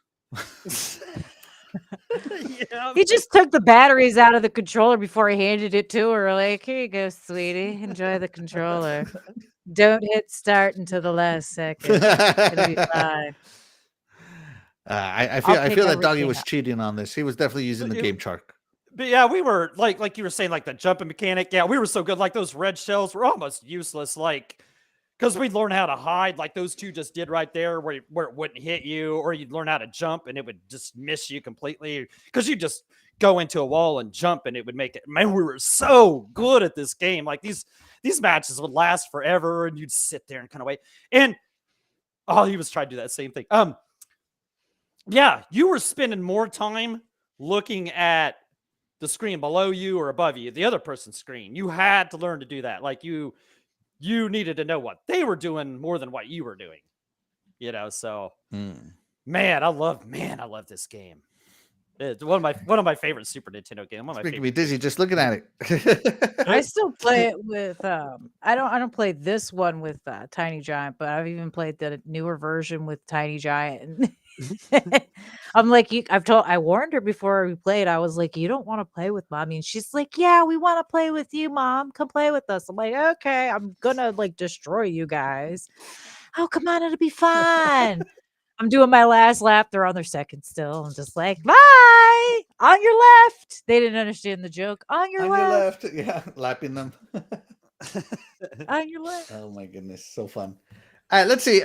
Speaker 3: yeah.
Speaker 2: He just took the batteries out of the controller before he handed it to her. Like, here you go, sweetie. Enjoy the controller. Don't hit start until the last second. It'll be fine.
Speaker 1: I
Speaker 2: I'll
Speaker 1: feel
Speaker 2: pick
Speaker 1: that Doggy
Speaker 2: everything
Speaker 1: was
Speaker 2: up.
Speaker 1: cheating on this. He was definitely using the game shark.
Speaker 3: But yeah, we were like you were saying, like the jumping mechanic. Yeah, we were so good. Like those red shells were almost useless. Like, because we'd learn how to hide, like those two just did right there, where it wouldn't hit you, or you'd learn how to jump and it would just miss you completely. Because you just go into a wall and jump and it would make it. Man, we were so good at this game. Like these matches would last forever, and you'd sit there and kind of wait. And he was trying to do that same thing. Yeah, you were spending more time looking at the screen below you or above you, the other person's screen. You had to learn to do that. Like you needed to know what they were doing more than what you were doing. So man, I love this game. It's one of my favorite Super Nintendo games.
Speaker 1: It's making me dizzy just looking at it.
Speaker 2: I still play it with I don't play this one with Tiny Giant, but I've even played the newer version with Tiny Giant. I'm like, I warned her before we played. I was like, you don't want to play with Mommy, and she's like, yeah, we want to play with you, Mom. Come play with us. I'm like, okay, I'm gonna like destroy you guys. Oh, come on, it'll be fun. I'm doing my last lap. They're on their second still. I'm just like, bye. On your left. They didn't understand the joke. On your left.
Speaker 1: Yeah, lapping them.
Speaker 2: On your left.
Speaker 1: Oh my goodness, so fun. All right, let's see.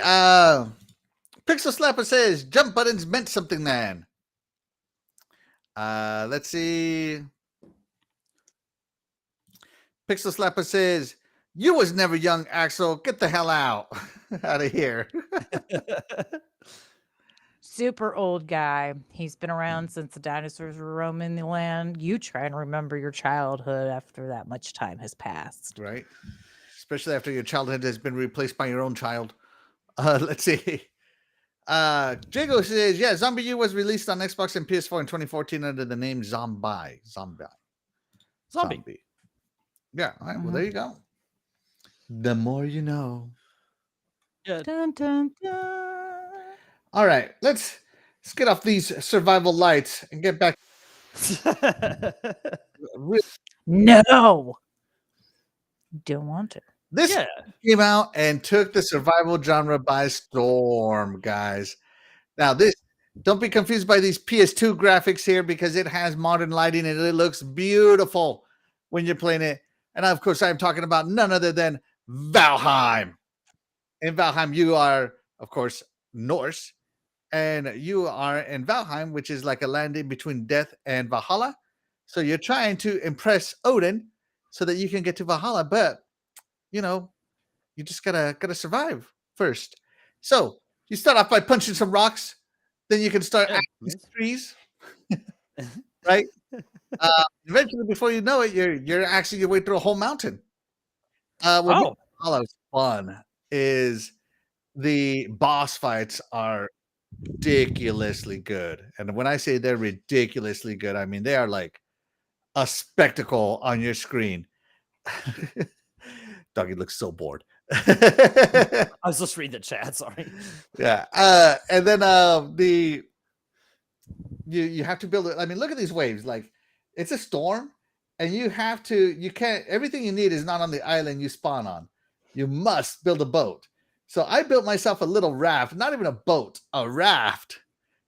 Speaker 1: Pixel Slapper says jump buttons meant something then. Let's see. Pixel Slapper says, you was never young, Axel. Get the hell out of here.
Speaker 2: Super old guy. He's been around since the dinosaurs were roaming the land. You try and remember your childhood after that much time has passed.
Speaker 1: Right. Especially after your childhood has been replaced by your own child. Let's see. Jago says, yeah, Zombie U was released on Xbox and PS4 in 2014 under the name Zombie. Yeah. All right. Well, there you go. The more you know.
Speaker 3: Yeah.
Speaker 2: Dun, dun, dun.
Speaker 1: All right. Let's get off these survival lights and get back. Really,
Speaker 2: No, don't want to.
Speaker 1: this
Speaker 3: Yeah.
Speaker 1: came out and took the survival genre by storm, guys. Now, this don't be confused by these PS2 graphics here because it has modern lighting and it looks beautiful when you're playing it. And of course, I'm talking about none other than Valheim. In Valheim, you are, of course, Norse, and you are in Valheim, which is like a land in between death and Valhalla. So you're trying to impress Odin so that you can get to Valhalla, but you know, you just gotta survive first. So you start off by punching some rocks, then you can start
Speaker 3: Yeah,
Speaker 1: axing some trees, right? Eventually, before you know it, you're axing your way through a whole mountain. What makes
Speaker 3: Oh,
Speaker 1: Valhalla fun is the boss fights are ridiculously good. And when I say they're ridiculously good, I mean they are like a spectacle on your screen. Doggy looks so bored.
Speaker 3: I was just reading the chat. Sorry.
Speaker 1: Yeah. And then the you have to build it. I mean, look at these waves. Like it's a storm, and you can't everything you need is not on the island you spawn on. You must build a boat. So I built myself a little raft, not even a boat, a raft,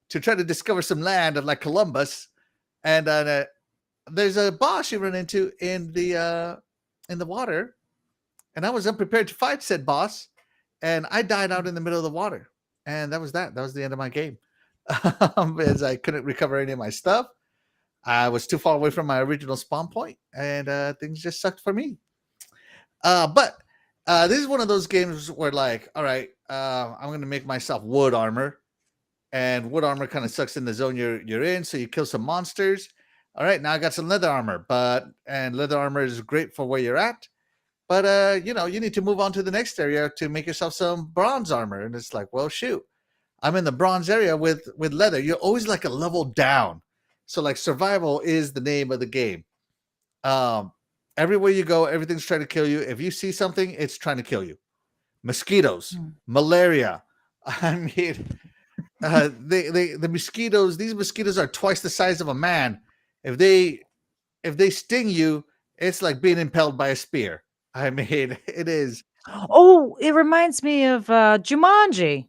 Speaker 1: to try to discover some land like Columbus. And there's a boss you run into in the water, and I was unprepared to fight said boss, and I died out in the middle of the water, and that was that. That was the end of my game, as I couldn't recover any of my stuff. I was too far away from my original spawn point, and things just sucked for me. But this is one of those games where, like, all right, I'm going to make myself wood armor, and wood armor kind of sucks in the zone you're in, so you kill some monsters. All right, now I got some leather armor, and leather armor is great for where you're at. But you need to move on to the next area to make yourself some bronze armor. And it's like, well, shoot, I'm in the bronze area with leather. You're always like a level down. So like survival is the name of the game. Everywhere you go, everything's trying to kill you. If you see something, it's trying to kill you. Mosquitoes, malaria. I mean, the mosquitoes. These mosquitoes are twice the size of a man. If they sting you, it's like being impaled by a spear. I mean, it is.
Speaker 2: Oh, it reminds me of Jumanji.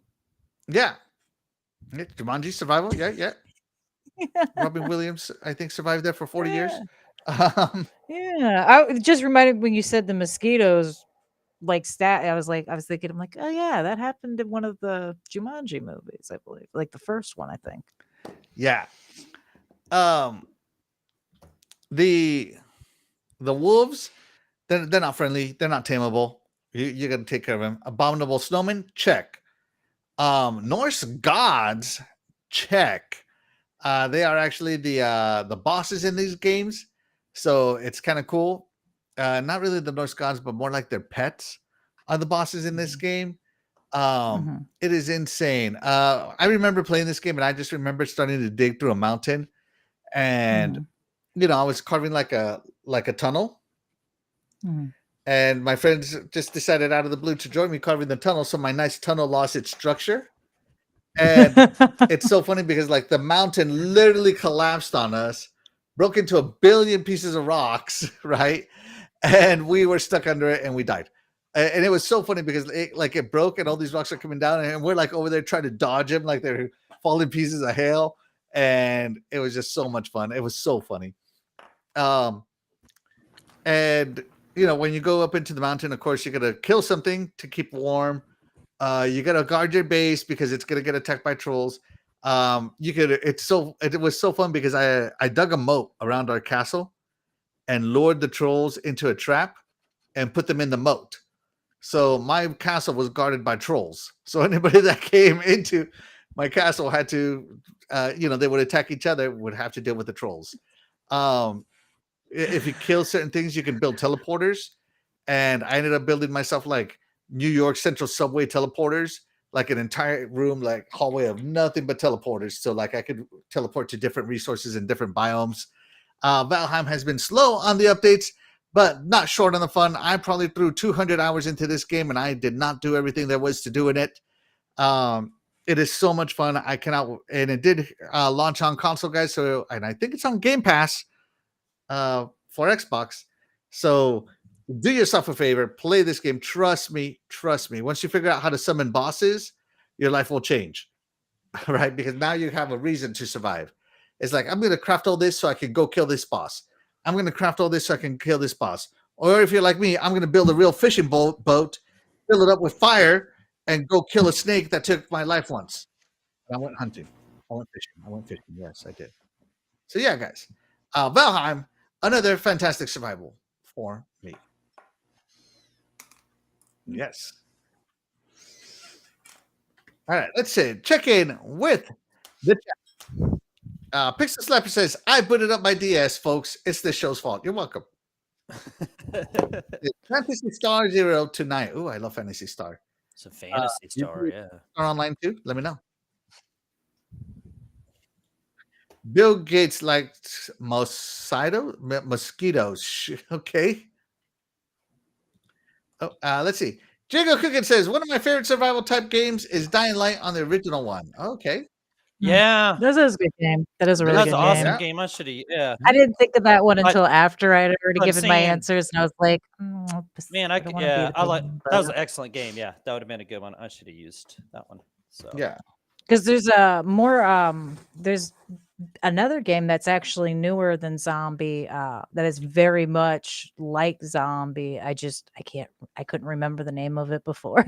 Speaker 1: Yeah. Jumanji survival. Yeah. Robin Williams, I think, survived there for 40 years.
Speaker 2: Yeah, it just reminded when you said the mosquitoes, like I was thinking, I'm like, oh yeah, that happened in one of the Jumanji movies, I believe, like the first one, I think.
Speaker 1: Yeah. The wolves, they're not friendly. They're not tameable. You got to take care of them. Abominable snowmen, check. Norse gods, check. They are actually the bosses in these games, so it's kind of cool. Not really the Norse gods, but more like their pets are the bosses in this game. It is insane. I remember playing this game, and I just remember starting to dig through a mountain, and I was carving like a tunnel. And my friends just decided out of the blue to join me carving the tunnel, so my nice tunnel lost its structure. And it's so funny because like the mountain literally collapsed on us, broke into a billion pieces of rocks, right? And we were stuck under it and we died. And it was so funny because it broke and all these rocks are coming down and we're like over there trying to dodge them like they're falling pieces of hail. And it was just so much fun. It was so funny. And when you go up into the mountain, of course, you got to kill something to keep warm. You got to guard your base because it's going to get attacked by trolls. It was so fun because I dug a moat around our castle and lured the trolls into a trap and put them in the moat. So my castle was guarded by trolls. So anybody that came into my castle had to, they would attack each other, would have to deal with the trolls. If you kill certain things, you can build teleporters. And I ended up building myself like New York Central Subway teleporters, like an entire room, like hallway of nothing but teleporters. So like I could teleport to different resources in different biomes. Valheim has been slow on the updates, but not short on the fun. I probably threw 200 hours into this game and I did not do everything there was to do in it. It is so much fun. I cannot, and it did launch on console, guys. So, and I think it's on Game Pass for Xbox. So, do yourself a favor, play this game. Trust me. Once you figure out how to summon bosses, your life will change, right? Because now you have a reason to survive. It's like, I'm going to craft all this so I can go kill this boss. I'm going to craft all this so I can kill this boss. Or if you're like me, I'm going to build a real fishing boat, fill it up with fire, and go kill a snake that took my life once. And I went hunting. I went fishing. Yes, I did. So yeah, guys. Valheim, another fantastic survival for me. Yes. All right, let's see. Check in with the chat. Pixel Slapper says, I booted up my DS, folks. It's this show's fault. You're welcome. It's Fantasy Star 0 to 9. Ooh, I love Fantasy Star.
Speaker 3: It's a Fantasy Star, yeah.
Speaker 1: Star Online too? Let me know. Bill Gates likes mosquitoes. Okay. Oh, let's see. Jago Cookin says, one of my favorite survival type games is Dying Light on the original one. Okay.
Speaker 3: Yeah.
Speaker 2: This is a good game. That is a really
Speaker 3: That's
Speaker 2: good
Speaker 3: an awesome
Speaker 2: game.
Speaker 1: Yeah.
Speaker 3: game. I should have, yeah.
Speaker 2: I didn't think of that one until after I'd already
Speaker 3: I'm
Speaker 2: given my
Speaker 3: saying-
Speaker 2: answers, and I was like,
Speaker 3: Man,
Speaker 2: I
Speaker 3: I
Speaker 2: don't
Speaker 3: could,
Speaker 2: wanna be
Speaker 3: yeah,
Speaker 2: the
Speaker 3: I like
Speaker 2: villain,
Speaker 3: that was
Speaker 2: but-
Speaker 3: an excellent game. Yeah, that would have been a good one. I should have used that one. So
Speaker 1: Yeah.
Speaker 2: because there's a more there's another game that's actually newer than Zombie that is very much like Zombie. I couldn't remember the name of it before.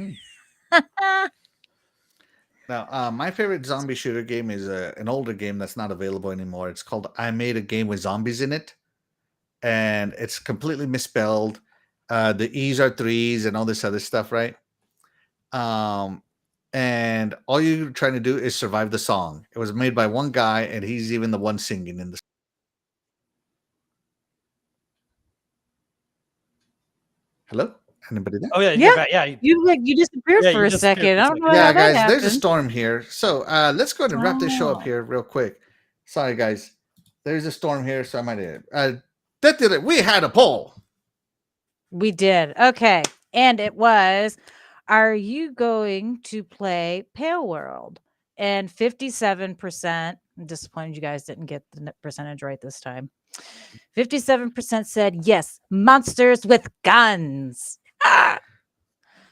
Speaker 1: Now, my favorite zombie shooter game is an older game that's not available anymore. It's called I Made a Game with Zombies in It. And it's completely misspelled. The E's are threes and all this other stuff, right? And all you're trying to do is survive the song. It was made by one guy, and he's even the one singing in the. Hello? Anybody there?
Speaker 3: oh yeah,
Speaker 2: Yeah.
Speaker 3: yeah.
Speaker 2: You disappeared
Speaker 3: Yeah,
Speaker 2: for
Speaker 3: you
Speaker 2: a
Speaker 3: disappeared
Speaker 2: second.
Speaker 3: for a
Speaker 2: I don't know
Speaker 3: second.
Speaker 2: how
Speaker 1: Yeah,
Speaker 2: that
Speaker 1: guys,
Speaker 2: happened.
Speaker 1: there's a storm here. So let's go ahead and wrap this show up
Speaker 2: Oh.
Speaker 1: here real quick. Sorry, guys. There's a storm here, so I might DeathDealer, we had a poll.
Speaker 2: We did. Okay. And it was, are you going to play Pale World? And 57%, I'm disappointed you guys didn't get the percentage right this time. 57% said yes, monsters with guns.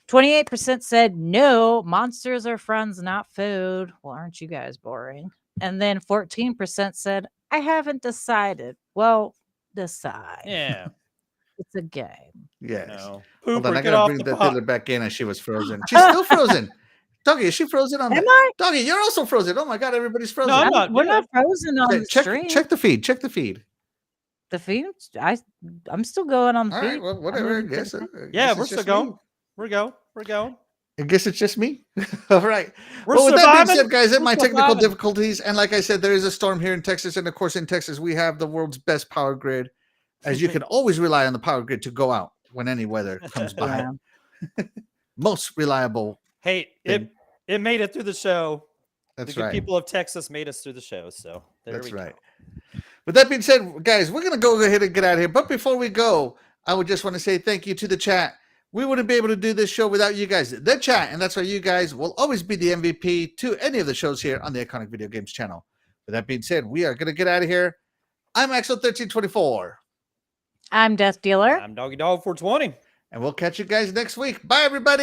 Speaker 2: 28% said no, monsters are friends, not food. Well, aren't you guys boring? And then 14% said, I haven't decided. Well, decide.
Speaker 3: Yeah.
Speaker 2: It's a game.
Speaker 1: Yes.
Speaker 3: No.
Speaker 1: Hold on,
Speaker 3: Pooper,
Speaker 1: I
Speaker 3: get
Speaker 1: gotta
Speaker 3: off
Speaker 1: bring
Speaker 3: the
Speaker 1: DeathDealer
Speaker 3: pot.
Speaker 1: back in, and she was frozen. She's still frozen. Doggy, is she frozen on
Speaker 2: Am
Speaker 1: the
Speaker 2: I?
Speaker 1: Doggy, you're also frozen. Oh my god, everybody's frozen.
Speaker 3: No, I'm not.
Speaker 2: We're
Speaker 3: Yeah.
Speaker 2: not frozen on the stream.
Speaker 1: Check the feed. Check the feed.
Speaker 2: The feed. I'm still going on the
Speaker 1: All
Speaker 2: feed.
Speaker 1: right, well,
Speaker 2: I'm
Speaker 1: whatever. I
Speaker 2: moving
Speaker 1: guess.
Speaker 2: pretty
Speaker 3: Yeah,
Speaker 1: guess
Speaker 3: we're
Speaker 1: it's
Speaker 3: still
Speaker 1: just
Speaker 3: going.
Speaker 1: me.
Speaker 3: We're going.
Speaker 1: I guess it's just me. All right.
Speaker 3: We're
Speaker 1: Well, with that being
Speaker 3: surviving.
Speaker 1: said, guys, in
Speaker 3: We're
Speaker 1: my technical
Speaker 3: surviving.
Speaker 1: difficulties, and like I said, there is a storm here in Texas, and of course, in Texas, we have the world's best power grid, as you can always rely on the power grid to go out when any weather comes by.
Speaker 2: Yeah.
Speaker 1: Most reliable.
Speaker 3: Hey,
Speaker 1: Thing.
Speaker 3: it made it through the show.
Speaker 1: That's
Speaker 3: The good
Speaker 1: right.
Speaker 3: people of Texas made us through the show. So there
Speaker 1: That's
Speaker 3: we
Speaker 1: right.
Speaker 3: go.
Speaker 1: With that being said, guys, we're going to go ahead and get out of here. But before we go, I would just want to say thank you to the chat. We wouldn't be able to do this show without you guys, the chat. And that's why you guys will always be the MVP to any of the shows here on the Iconic Video Games channel. With that being said, we are going to get out of here. I'm Axel1324.
Speaker 2: I'm DeathDealer.
Speaker 3: I'm Doggy Dog 420.
Speaker 1: And we'll catch you guys next week. Bye, everybody.